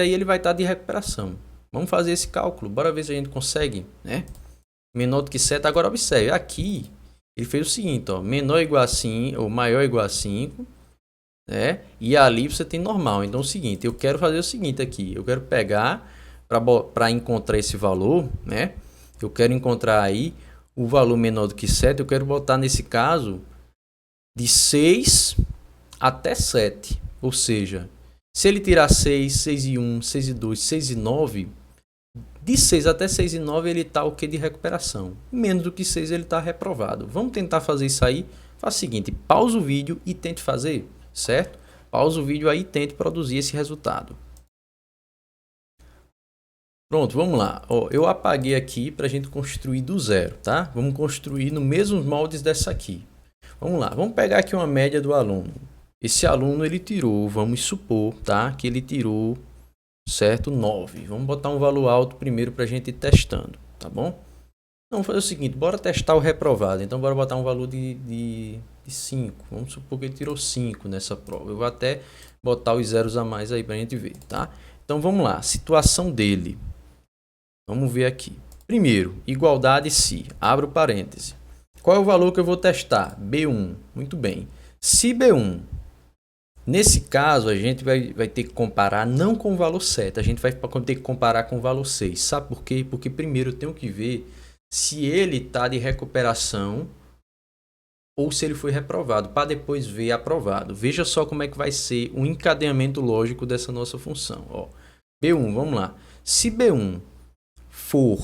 Speaker 1: aí ele vai estar de recuperação. Vamos fazer esse cálculo, bora ver se a gente consegue, né? Menor do que 7, agora observe, aqui ele fez o seguinte, ó, menor ou igual a 5, ou maior ou igual a 5, né? E ali você tem normal. Então é o seguinte, eu quero fazer o seguinte aqui, eu quero pegar, para encontrar esse valor, né? Eu quero encontrar aí o valor menor do que 7, eu quero botar nesse caso de 6 até 7, ou seja, se ele tirar 6, 6 e 1, 6 e 2, 6 e 9, de 6 até 6 e 9 ele está o que de recuperação. Menos do que 6 ele está reprovado. Vamos tentar fazer isso aí. Faz o seguinte, pausa o vídeo e tente fazer, certo? Pausa o vídeo aí e tente produzir esse resultado. Pronto, vamos lá. Eu apaguei aqui para a gente construir do zero, tá? Vamos construir no mesmos moldes dessa aqui. Vamos lá, vamos pegar aqui uma média do aluno. Esse aluno ele tirou, vamos supor, tá? Que ele tirou, certo? 9. Vamos botar um valor alto primeiro para a gente ir testando, tá bom? Vamos fazer o seguinte, bora testar o reprovado. Então bora botar um valor de 5. Vamos supor que ele tirou 5 nessa prova. Eu vou até botar os zeros a mais aí para a gente ver, tá? Então vamos lá, situação dele. Vamos ver aqui. Primeiro, igualdade se. Abro parêntese. Qual é o valor que eu vou testar? B1. Muito bem. Se B1, nesse caso, a gente vai ter que comparar não com o valor 7. A gente vai ter que comparar com o valor 6. Sabe por quê? Porque primeiro eu tenho que ver se ele está de recuperação ou se ele foi reprovado, para depois ver aprovado. Veja só como é que vai ser o encadeamento lógico dessa nossa função. Ó, B1, vamos lá. Se B1 for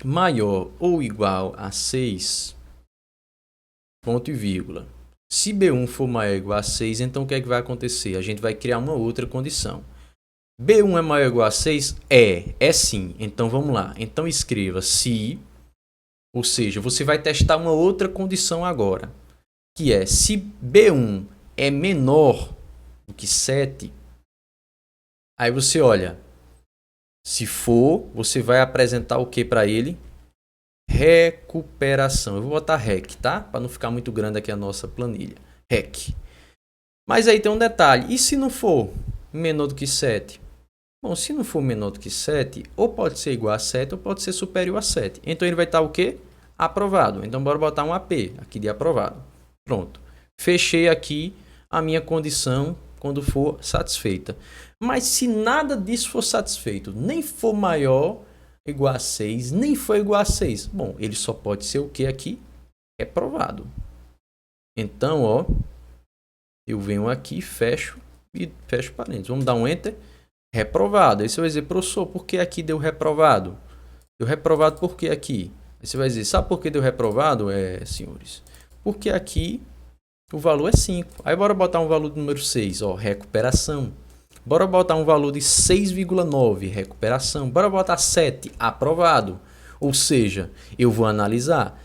Speaker 1: maior ou igual a 6, ponto e vírgula. Se B1 for maior ou igual a 6, então o que é que vai acontecer? A gente vai criar uma outra condição. B1 é maior ou igual a 6? É sim. Então vamos lá. Então escreva se, ou seja, você vai testar uma outra condição agora, que é se B1 é menor do que 7, aí você olha, se for, você vai apresentar o que para ele? Recuperação. Eu vou botar REC, tá? Para não ficar muito grande aqui a nossa planilha. REC. Mas aí tem um detalhe. E se não for menor do que 7? Bom, se não for menor do que 7, ou pode ser igual a 7 ou pode ser superior a 7. Então ele vai estar o quê? Aprovado. Então bora botar um AP aqui de aprovado. Pronto. Fechei aqui a minha condição quando for satisfeita. Mas se nada disso for satisfeito, nem for maior igual a 6, nem for igual a 6, bom, ele só pode ser o que aqui? Reprovado. Então, ó, eu venho aqui, fecho e fecho parênteses. Vamos dar um Enter. Reprovado. Aí você vai dizer, professor, por que aqui deu reprovado? Deu reprovado por que aqui? Aí você vai dizer, sabe por que deu reprovado, senhores? Porque aqui o valor é 5. Aí bora botar um valor do número 6, ó, recuperação. Bora botar um valor de 6,9, recuperação. Bora botar 7, aprovado. Ou seja, eu vou analisar.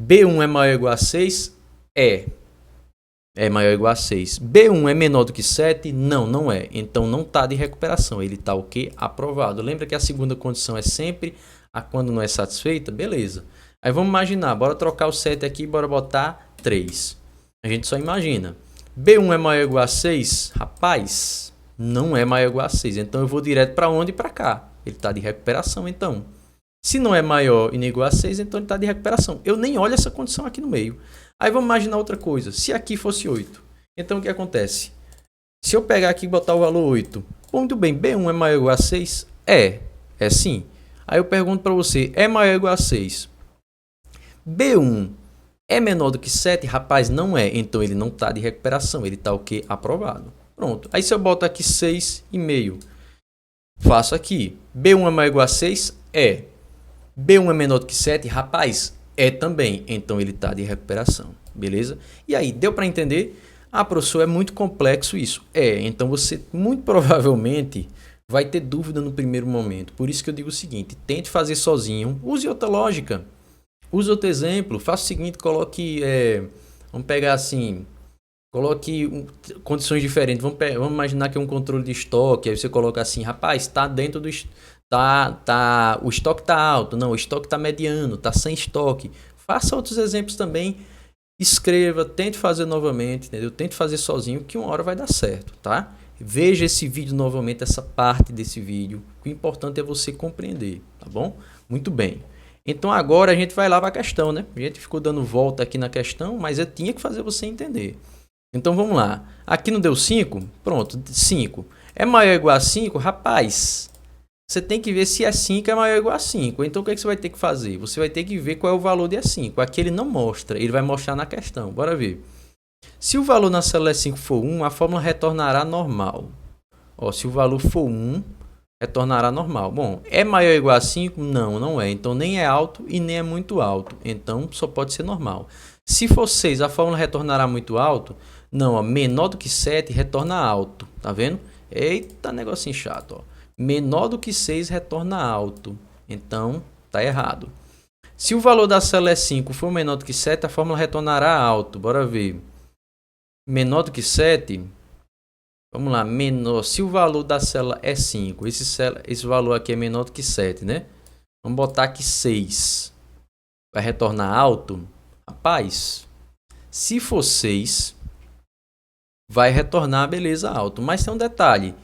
Speaker 1: B1 é maior ou igual a 6? É maior ou igual a 6. B1 é menor do que 7? Não, não é. Então não está de recuperação. Ele está o quê? Aprovado. Lembra que a segunda condição é sempre a quando não é satisfeita? Beleza. Aí vamos imaginar. Bora trocar o 7 aqui. Bora botar 3. A gente só imagina. B1 é maior ou igual a 6? Rapaz, não é maior ou igual a 6. Então eu vou direto para onde? Para cá. Ele está de recuperação, então. Se não é maior e nem igual a 6, então ele está de recuperação. Eu nem olho essa condição aqui no meio. Aí vamos imaginar outra coisa. Se aqui fosse 8, então o que acontece? Se eu pegar aqui e botar o valor 8, muito bem, B1 é maior ou igual a 6? É sim. Aí eu pergunto para você, é maior ou igual a 6? B1 é menor do que 7? Rapaz, não é. Então ele não está de recuperação, ele está o quê? Aprovado. Pronto. Aí se eu boto aqui 6,5, faço aqui. B1 é maior ou igual a 6? É. B1 é menor do que 7? Rapaz, é também. Então ele está de recuperação. Beleza? E aí, deu para entender? Ah, professor, é muito complexo isso. Então você muito provavelmente vai ter dúvida no primeiro momento. Por isso que eu digo o seguinte, tente fazer sozinho. Use outra lógica. Use outro exemplo. Faça o seguinte, coloque... vamos pegar assim... Coloque condições diferentes. Vamos imaginar que é um controle de estoque. Aí você coloca assim, rapaz, está dentro do... o estoque está alto. Não, o estoque está mediano. Está sem estoque. Faça outros exemplos também. Escreva, tente fazer novamente, entendeu? Tente fazer sozinho que uma hora vai dar certo, tá? Veja esse vídeo novamente, essa parte desse vídeo. O importante é você compreender, tá bom? Muito bem. Então agora a gente vai lá para a questão, né? A gente ficou dando volta aqui na questão, mas eu tinha que fazer você entender. Então vamos lá. Aqui não deu 5? Pronto, 5. É maior ou igual a 5? Rapaz, você tem que ver se E5 é maior ou igual a 5. Então o que você vai ter que fazer? Você vai ter que ver qual é o valor de E5. Aqui ele não mostra, ele vai mostrar na questão. Bora ver. Se o valor na célula E5 for 1, a fórmula retornará normal. Se o valor for 1, retornará normal. Bom, é maior ou igual a 5? Não, não é. Então nem é alto e nem é muito alto. Então só pode ser normal. Se for 6, a fórmula retornará muito alto? Não, menor do que 7 retorna alto. Tá vendo? Eita, negocinho chato, ó. Menor do que 6 retorna alto. Então, tá errado. Se o valor da célula E5 for menor do que 7, a fórmula retornará alto. Bora ver. Menor do que 7. Vamos lá. Menor. Se o valor da célula é 5, esse valor aqui é menor do que 7, né? Vamos botar aqui 6. Vai retornar alto? Rapaz, se for 6, vai retornar, beleza, alto. Mas tem um detalhe.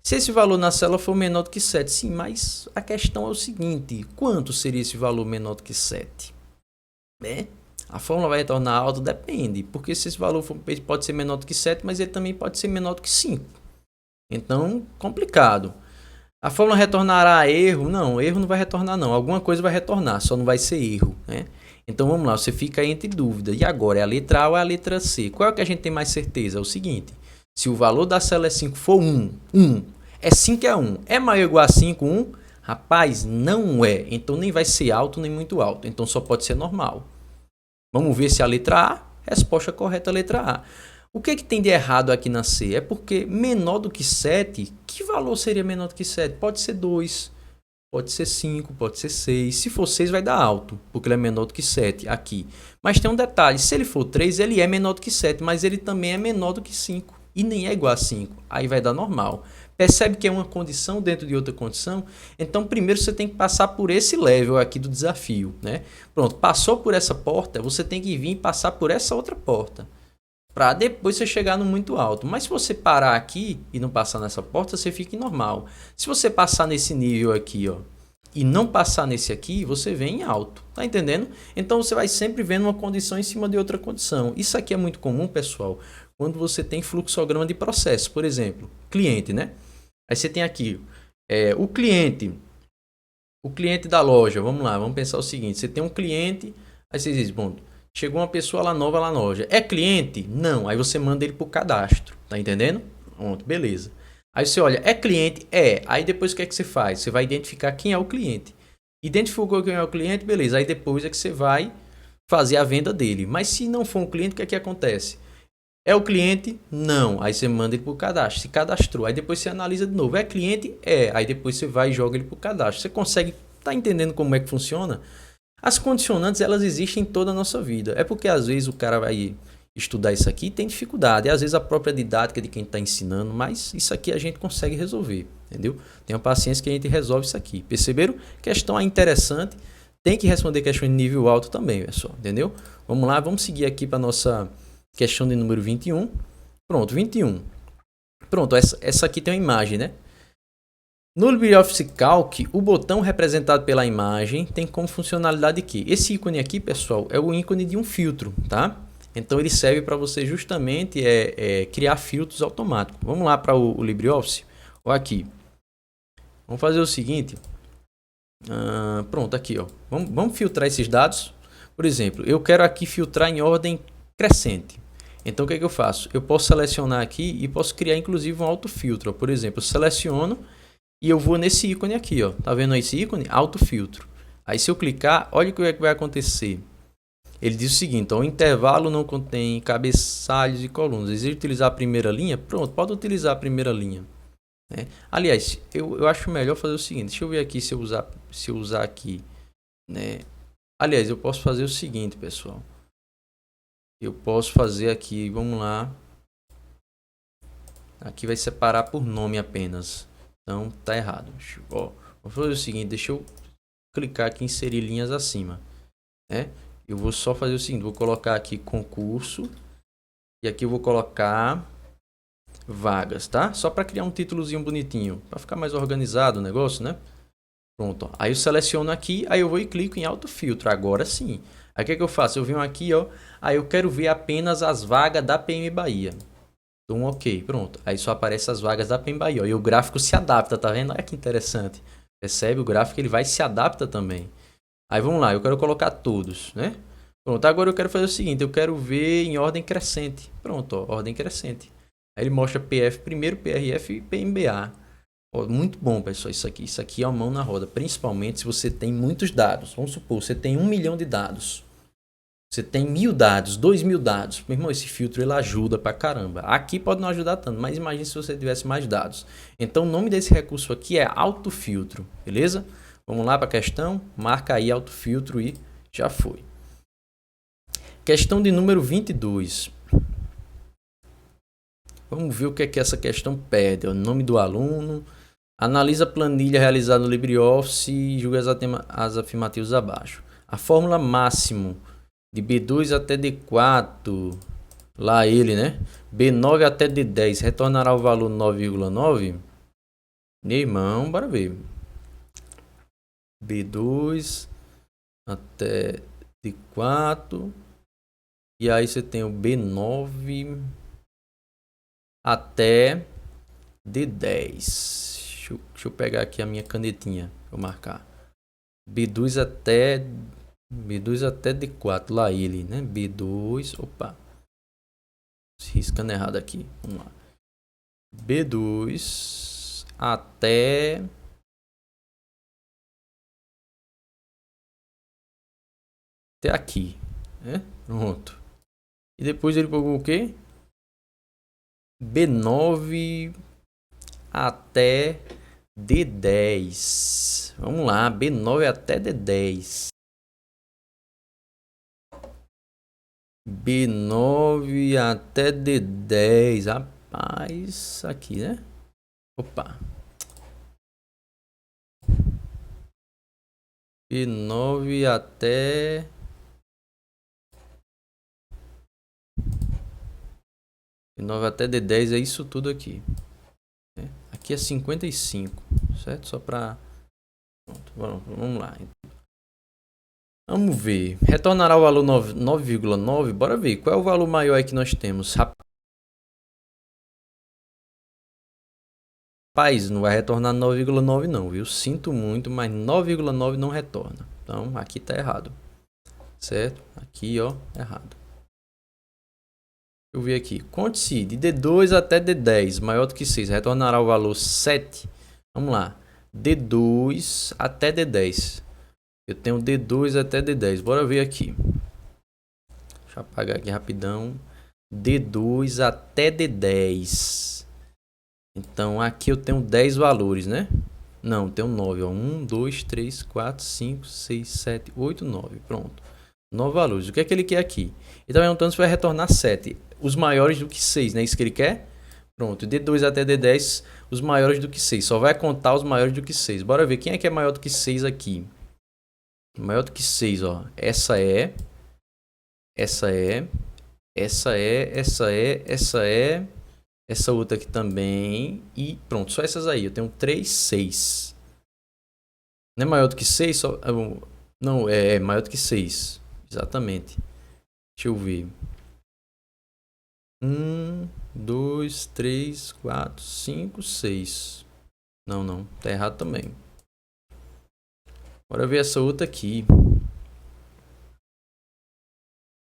Speaker 1: Se esse valor na célula for menor do que 7, sim, mas a questão é o seguinte, quanto seria esse valor menor do que 7? A fórmula vai retornar alto? Depende, porque se esse valor pode ser menor do que 7, mas ele também pode ser menor do que 5. Então, complicado. A fórmula retornará erro? Não, erro não vai retornar não. Alguma coisa vai retornar, só não vai ser erro, né? Então vamos lá, você fica aí entre dúvida. E agora, é a letra A ou é a letra C? Qual é o que a gente tem mais certeza? É o seguinte, se o valor da célula E5 for 1, E5 é 1. É maior ou igual a 5, 1? Rapaz, não é. Então nem vai ser alto nem muito alto. Então só pode ser normal. Vamos ver se é a letra A. Resposta correta, letra A. O que tem de errado aqui na C? É porque menor do que 7, que valor seria menor do que 7? Pode ser 2, pode ser 5, pode ser 6. Se for 6 vai dar alto, porque ele é menor do que 7 aqui. Mas tem um detalhe, se ele for 3, ele é menor do que 7, mas ele também é menor do que 5. E nem é igual a 5, aí vai dar normal. Percebe que é uma condição dentro de outra condição? Então, primeiro você tem que passar por esse level aqui do desafio, né? Pronto, passou por essa porta, você tem que vir e passar por essa outra porta, para depois você chegar no muito alto. Mas se você parar aqui e não passar nessa porta, você fica em normal. Se você passar nesse nível aqui, ó, e não passar nesse aqui, você vem em alto. Tá entendendo? Então, você vai sempre vendo uma condição em cima de outra condição. Isso aqui é muito comum, pessoal, quando você tem fluxograma de processo. Por exemplo, cliente, né? Aí você tem aqui o cliente da loja. Vamos lá, vamos pensar o seguinte. Você tem um cliente, aí você diz, bom, chegou uma pessoa lá nova lá na loja. É cliente? Não. Aí você manda ele para o cadastro. Tá entendendo? Pronto, beleza. Aí você olha, é cliente? É. Aí depois o que é que você faz? Você vai identificar quem é o cliente. Identificou quem é o cliente? Beleza. Aí depois é que você vai fazer a venda dele. Mas se não for um cliente, o que é que acontece? É o cliente? Não. Aí você manda ele para o cadastro. Se cadastrou. Aí depois você analisa de novo. É cliente? É. Aí depois você vai e joga ele para o cadastro. Você consegue... Tá entendendo como é que funciona? As condicionantes, elas existem em toda a nossa vida. É porque às vezes o cara vai estudar isso aqui e tem dificuldade. E às vezes a própria didática de quem está ensinando. Mas isso aqui a gente consegue resolver. Entendeu? Tenha paciência que a gente resolve isso aqui. Perceberam? Questão interessante. Tem que responder questões de nível alto também, pessoal. Entendeu? Vamos lá, vamos seguir aqui para nossa... Questão de número 21. Pronto, 21. Pronto, essa aqui tem uma imagem, né? No LibreOffice Calc, o botão representado pela imagem tem como funcionalidade que esse ícone aqui, pessoal, é o ícone de um filtro, tá? Então ele serve para você justamente criar filtros automáticos. Vamos lá para o LibreOffice. Ó, aqui. Vamos fazer o seguinte. Pronto, aqui, ó. Vamos filtrar esses dados. Por exemplo, eu quero aqui filtrar em ordem crescente. Então o que é que eu faço? Eu posso selecionar aqui e posso criar inclusive um autofiltro. Por exemplo, eu seleciono e eu vou nesse ícone aqui, ó. Tá vendo esse ícone? Autofiltro. Aí se eu clicar, olha o que é que vai acontecer. Ele diz o seguinte, ó, o intervalo não contém cabeçalhos e colunas. Deseja utilizar a primeira linha? Pronto, pode utilizar a primeira linha. Né? Aliás, eu acho melhor fazer o seguinte. Deixa eu ver aqui se eu usar aqui. Né? Aliás, eu posso fazer o seguinte, pessoal. Eu posso fazer aqui, vamos lá. Aqui vai separar por nome apenas. Então tá errado. Vou fazer o seguinte, deixa eu clicar aqui em inserir linhas acima. Né? Eu vou só fazer o seguinte, vou colocar aqui concurso. E aqui eu vou colocar vagas, tá? Só para criar um títulozinho bonitinho. Para ficar mais organizado o negócio, né? Pronto. Ó. Aí eu seleciono aqui, aí eu vou e clico em autofiltro. Agora sim. Aí o que é que eu faço? Eu venho aqui, ó. Aí eu quero ver apenas as vagas da PM Bahia. Então, ok, pronto. Aí só aparece as vagas da PM Bahia. Ó. E o gráfico se adapta, tá vendo? Olha que interessante. Percebe? O gráfico ele vai se adapta também. Aí vamos lá, eu quero colocar todos, né? Pronto, agora eu quero fazer o seguinte, eu quero ver em ordem crescente. Pronto, ó, ordem crescente. Aí ele mostra PF primeiro, PRF e PMBA. Ó, muito bom, pessoal, isso aqui é uma mão na roda. Principalmente se você tem muitos dados. Vamos supor, você tem 1 milhão de dados. Você tem 1000 dados, 2000 dados. Meu irmão, esse filtro ele ajuda pra caramba. Aqui pode não ajudar tanto, mas imagine se você tivesse mais dados. Então o nome desse recurso aqui é autofiltro, beleza? Vamos lá para a questão, marca aí autofiltro e já foi. Questão de número 22. Vamos ver o que é que essa questão pede. O nome do aluno, analisa a planilha realizada no LibreOffice e julga as afirmativas abaixo. A fórmula máximo de B2 até D4, lá ele, né? B9 até D10 retornará o valor 9,9? Meu irmão, bora ver. B2 até D4 e aí você tem o B9 até D10. Deixa eu pegar aqui a minha canetinha para marcar. B2 até D4, lá ele, né? B2, opa, riscando errado aqui, vamos lá. B2 até aqui, né? Pronto. E depois ele pegou o quê? B9 até D10. Vamos lá, B9 até D10. B9 até D10. Rapaz, aqui, né? Opa. B9 até B9 até D10 é isso tudo aqui. Aqui é 55, certo? Só para... Vamos lá. Vamos ver. Retornará o valor 9,9. Bora ver. Qual é o valor maior aí que nós temos? Rapaz, não vai retornar 9,9 não, viu? Sinto muito, mas 9,9 não retorna. Então, aqui tá errado. Certo? Aqui, ó, errado. Deixa eu ver aqui. Conte-se de D2 até D10, maior do que 6. Retornará o valor 7. Vamos lá. D2 até D10. Eu tenho D2 até D10. Bora ver aqui. Deixa eu apagar aqui rapidão. D2 até D10. Então aqui eu tenho 10 valores, né? Não, tenho 9. Ó. 1, 2, 3, 4, 5, 6, 7, 8, 9. Pronto. 9 valores. O que é que ele quer aqui? Ele está perguntando se vai retornar 7. Os maiores do que 6, não é isso que ele quer? Pronto. D2 até D10, os maiores do que 6. Só vai contar os maiores do que 6. Bora ver quem é que é maior do que 6 aqui. Maior do que 6, ó. Essa é. Essa é. Essa é. Essa é. Essa é. Essa outra aqui também. E pronto, só essas aí. Eu tenho 3, 6. Não é maior do que 6? Só, não, é maior do que 6. Exatamente. Deixa eu ver. 1, 2, 3, 4, 5, 6. Não. Tá errado também. Bora ver essa outra aqui.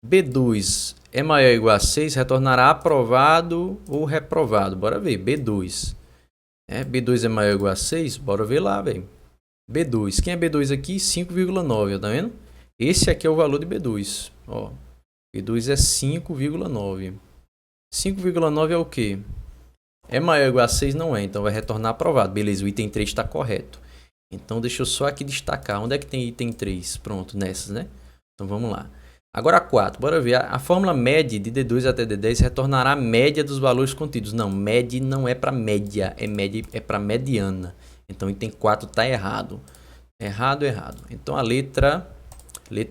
Speaker 1: B2 é maior ou igual a 6, retornará aprovado ou reprovado. Bora ver. B2. B2 é maior ou igual a 6? Bora ver lá, velho. B2. Quem é B2 aqui? 5,9, tá vendo? Esse aqui é o valor de B2. Ó, B2 é 5,9. 5,9 é o quê? É maior ou igual a 6? Não é, então vai retornar aprovado. Beleza, o item 3 está correto. Então deixa eu só aqui destacar. Onde é que tem item 3? Pronto, nessas, né? Então vamos lá. Agora a 4, bora ver. A fórmula MED de D2 até D10 retornará a média dos valores contidos. Não, MED não é para média, é para mediana. Então o item 4 está errado. Errado. Então a letra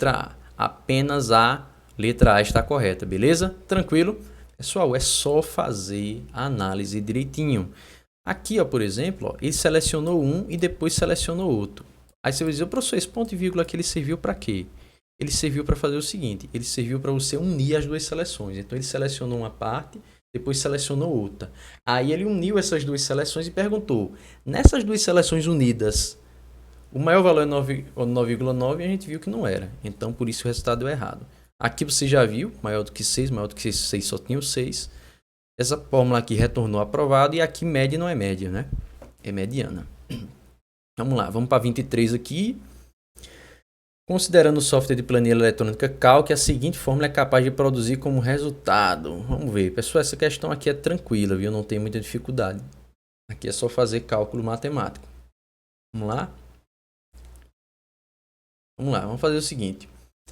Speaker 1: A. Apenas a letra A está correta, beleza? Tranquilo? Pessoal, é só fazer a análise direitinho. Aqui, ó, por exemplo, ó, ele selecionou um e depois selecionou outro. Aí você vai dizer, professor, esse ponto e vírgula aqui ele serviu para quê? Ele serviu para fazer o seguinte, ele serviu para você unir as duas seleções. Então ele selecionou uma parte, depois selecionou outra. Aí ele uniu essas duas seleções e perguntou, nessas duas seleções unidas, o maior valor é 9,9 e a gente viu que não era. Então por isso o resultado deu errado. Aqui você já viu, maior do que 6, maior do que 6 só tinha o 6. Essa fórmula aqui retornou aprovado e aqui média não é média, né? É mediana. Vamos lá, vamos para 23 aqui. Considerando o software de planilha eletrônica Calc, a seguinte fórmula é capaz de produzir como resultado. Vamos ver. Pessoal, essa questão aqui é tranquila, viu? Não tem muita dificuldade. Aqui é só fazer cálculo matemático. Vamos lá? Vamos fazer o seguinte.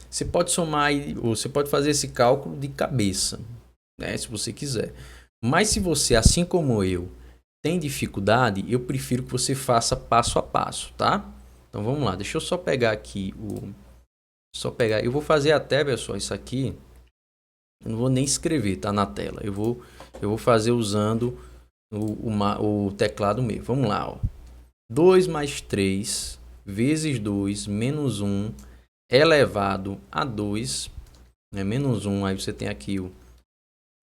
Speaker 1: Você pode somar, ou você pode fazer esse cálculo de cabeça, né? Se você quiser. Mas se você, assim como eu, tem dificuldade, eu prefiro que você faça passo a passo, tá? Então vamos lá, deixa eu só pegar aqui eu vou fazer até, pessoal, isso aqui. Eu não vou nem escrever, tá na tela. Eu vou fazer usando o teclado mesmo. Vamos lá, ó. 2 mais 3 vezes 2 menos 1 elevado a 2, né? Menos 1, aí você tem aqui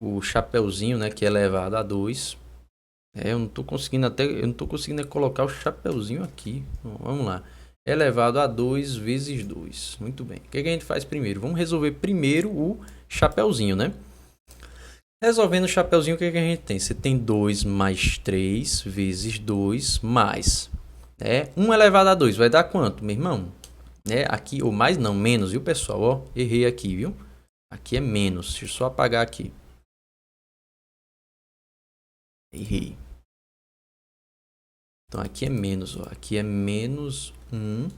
Speaker 1: o chapeuzinho, né, que é elevado a 2. Eu não tô conseguindo colocar o chapeuzinho aqui. Bom, vamos lá. Elevado a 2 vezes 2. Muito bem. O que a gente faz primeiro? Vamos resolver primeiro o chapeuzinho, né? Resolvendo o chapeuzinho, o que a gente tem? Você tem 2 mais 3 vezes 2 mais 1 elevado a 2. Vai dar quanto, meu irmão? Aqui, ou mais não, menos, viu, pessoal? Ó, errei aqui, viu? Aqui é menos. Deixa eu só apagar aqui. Errei. Então aqui é menos, ó. Aqui é menos 1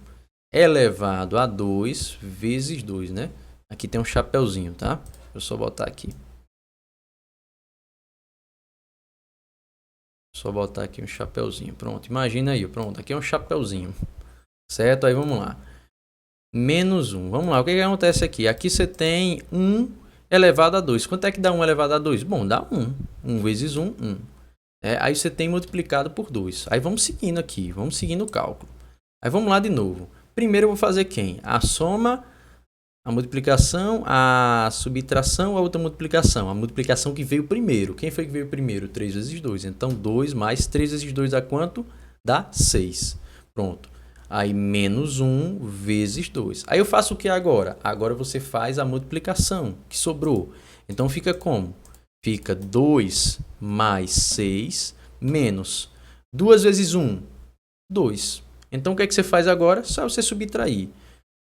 Speaker 1: elevado a 2 vezes 2, né? Aqui tem um chapeuzinho, tá? Deixa eu só botar aqui. Só botar aqui um chapeuzinho. Pronto, imagina aí, pronto. Aqui é um chapeuzinho. Certo? Aí vamos lá. Menos 1. Vamos lá, o que acontece aqui? Aqui você tem 1 elevado a 2. Quanto é que dá 1 elevado a 2? Bom, dá 1. 1 vezes 1, 1. Aí você tem multiplicado por 2. Aí vamos seguindo aqui, vamos seguindo o cálculo. Aí vamos lá de novo. Primeiro eu vou fazer quem? A soma, a multiplicação, a subtração, a outra multiplicação. A multiplicação que veio primeiro. Quem foi que veio primeiro? 3 vezes 2. Então 2 mais 3 vezes 2 dá quanto? Dá 6. Pronto. Aí menos 1 vezes 2. Aí eu faço o que agora? Agora você faz a multiplicação que sobrou. Então fica como? Fica 2 mais 6 menos 2 vezes 1, 2. Então o que é que você faz agora? Só você subtrair.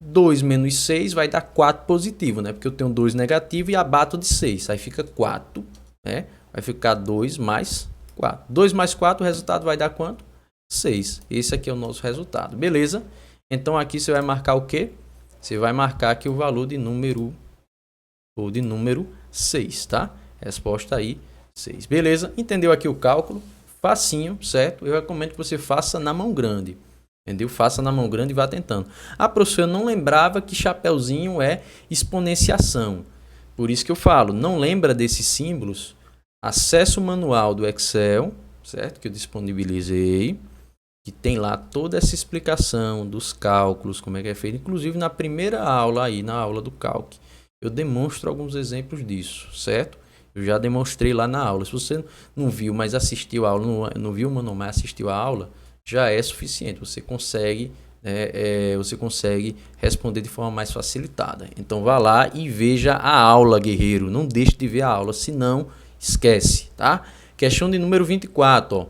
Speaker 1: 2 menos 6 vai dar 4 positivo, né? Porque eu tenho 2 negativo e abato de 6. Aí fica 4, né? Vai ficar 2 mais 4. 2 mais 4, o resultado vai dar quanto? 6. Esse aqui é o nosso resultado. Beleza? Então aqui você vai marcar o quê? Você vai marcar aqui o valor de número 6, tá? Resposta aí, 6. Beleza? Entendeu aqui o cálculo? Facinho, certo? Eu recomendo que você faça na mão grande. Entendeu? Faça na mão grande e vá tentando. Ah, professor, eu não lembrava que chapeuzinho é exponenciação. Por isso que eu falo, não lembra desses símbolos? Acesse o manual do Excel, certo? Que eu disponibilizei, que tem lá toda essa explicação dos cálculos, como é que é feito. Inclusive na primeira aula aí, na aula do Calc, eu demonstro alguns exemplos disso, certo? Eu já demonstrei lá na aula. Se você não viu, mas assistiu a aula, não viu o manual, mas assistiu a aula, já é suficiente. Você consegue responder de forma mais facilitada. Então vá lá e veja a aula, guerreiro. Não deixe de ver a aula, senão esquece, tá? Questão de número 24, ó.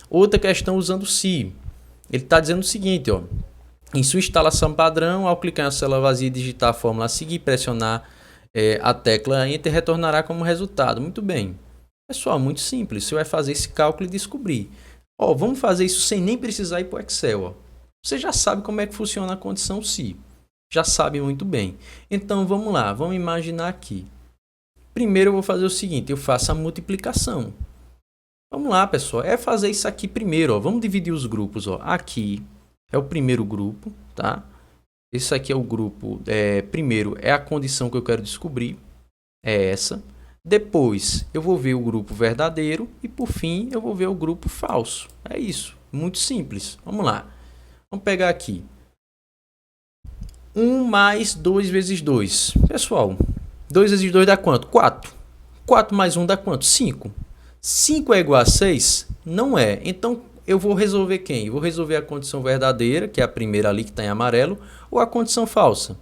Speaker 1: Outra questão usando se. Ele está dizendo o seguinte, ó. Em sua instalação padrão, ao clicar na célula vazia e digitar a fórmula a seguir, pressionar a tecla Enter, retornará como resultado. Muito bem. Pessoal, muito simples. Você vai fazer esse cálculo e descobrir. Ó, vamos fazer isso sem nem precisar ir para o Excel, ó. Você já sabe como é que funciona a condição se. Já sabe muito bem. Então, vamos lá. Vamos imaginar aqui. Primeiro eu vou fazer o seguinte. Eu faço a multiplicação. Vamos lá, pessoal. É fazer isso aqui primeiro, ó. Vamos dividir os grupos, ó. Aqui é o primeiro grupo, tá? Esse aqui é o grupo. Primeiro é a condição que eu quero descobrir. É essa. Depois eu vou ver o grupo verdadeiro. E por fim eu vou ver o grupo falso. É isso. Muito simples. Vamos lá. Vamos pegar aqui. 1 mais 2 vezes 2. Pessoal, 2 vezes 2 dá quanto? 4. 4 mais 1 dá quanto? 5. 5 é igual a 6? Não é. Então, eu vou resolver quem? Eu vou resolver a condição verdadeira, que é a primeira ali que está em amarelo, ou a condição falsa?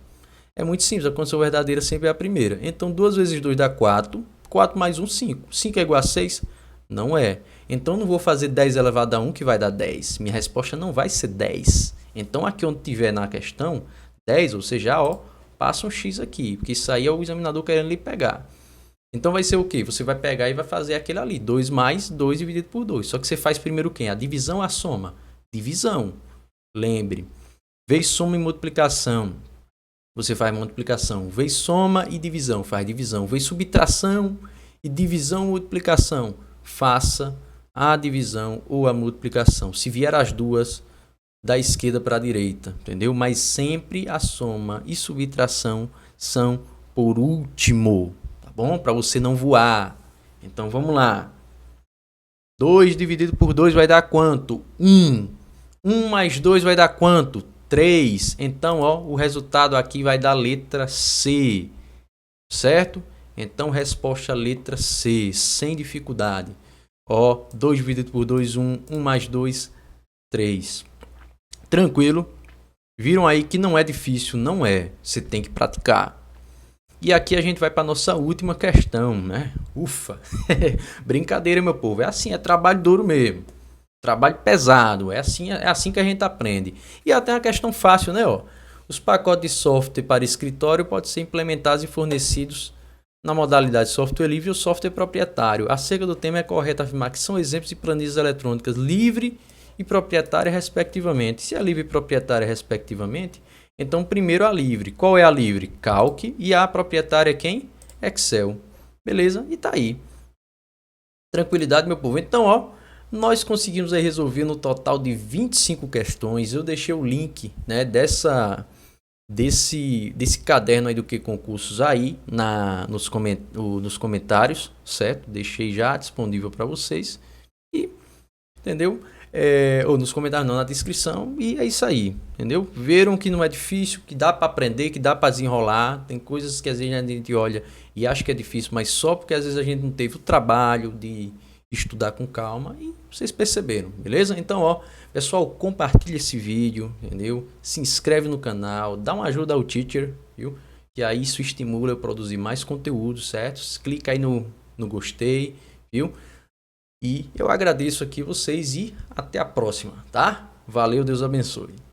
Speaker 1: É muito simples, a condição verdadeira sempre é a primeira. Então, 2 vezes 2 dá 4. 4 mais 1, 5. 5 é igual a 6? Não é. Então, não vou fazer 10 elevado a 1, que vai dar 10. Minha resposta não vai ser 10. Então, aqui onde tiver na questão, 10, ou seja, ó, passa um X aqui, porque isso aí é o examinador querendo lhe pegar. Então vai ser o quê? Você vai pegar e vai fazer aquele ali, 2 mais 2 dividido por 2. Só que você faz primeiro quem? A divisão ou a soma? Divisão. Lembre, vez soma e multiplicação, você faz multiplicação. Vez soma e divisão, faz divisão. Vez subtração e divisão ou multiplicação, faça a divisão ou a multiplicação. Se vier as duas, da esquerda para a direita, entendeu? Mas sempre a soma e subtração são por último. Bom, para você não voar. Então vamos lá. 2 dividido por 2 vai dar quanto? 1. 1 mais 2 vai dar quanto? 3. Então, ó, o resultado aqui vai dar letra C. Certo? Então, resposta letra C, sem dificuldade. Ó, 2 dividido por 2, 1. 1 mais 2, 3. Tranquilo? Viram aí que não é difícil, não é. Você tem que praticar. E aqui a gente vai para a nossa última questão, né? Ufa! Brincadeira, meu povo. É assim, é trabalho duro mesmo. Trabalho pesado. É assim que a gente aprende. E até uma questão fácil, né? Ó, os pacotes de software para escritório podem ser implementados e fornecidos na modalidade software livre ou software proprietário. Acerca do tema é correto afirmar que são exemplos de planilhas eletrônicas livre e proprietária, respectivamente. Se é livre e proprietária, respectivamente, então, primeiro a livre. Qual é a livre? Calc. E a proprietária é quem? Excel. Beleza? E tá aí. Tranquilidade, meu povo. Então, ó, nós conseguimos aí resolver no total de 25 questões. Eu deixei o link, né, desse caderno aí do Que Concursos aí nos comentários, certo? Deixei já disponível para vocês. E, entendeu? Ou nos comentários, não, na descrição, e é isso aí, entendeu? Viram que não é difícil, que dá para aprender, que dá para desenrolar. Tem coisas que às vezes a gente olha e acha que é difícil, mas só porque às vezes a gente não teve o trabalho de estudar com calma, e vocês perceberam, beleza? Então, ó, pessoal, compartilha esse vídeo, entendeu? Se inscreve no canal, dá uma ajuda ao teacher, viu? Que aí isso estimula eu produzir mais conteúdo, certo? Clica aí no gostei, viu? E eu agradeço aqui vocês e até a próxima, tá? Valeu, Deus abençoe.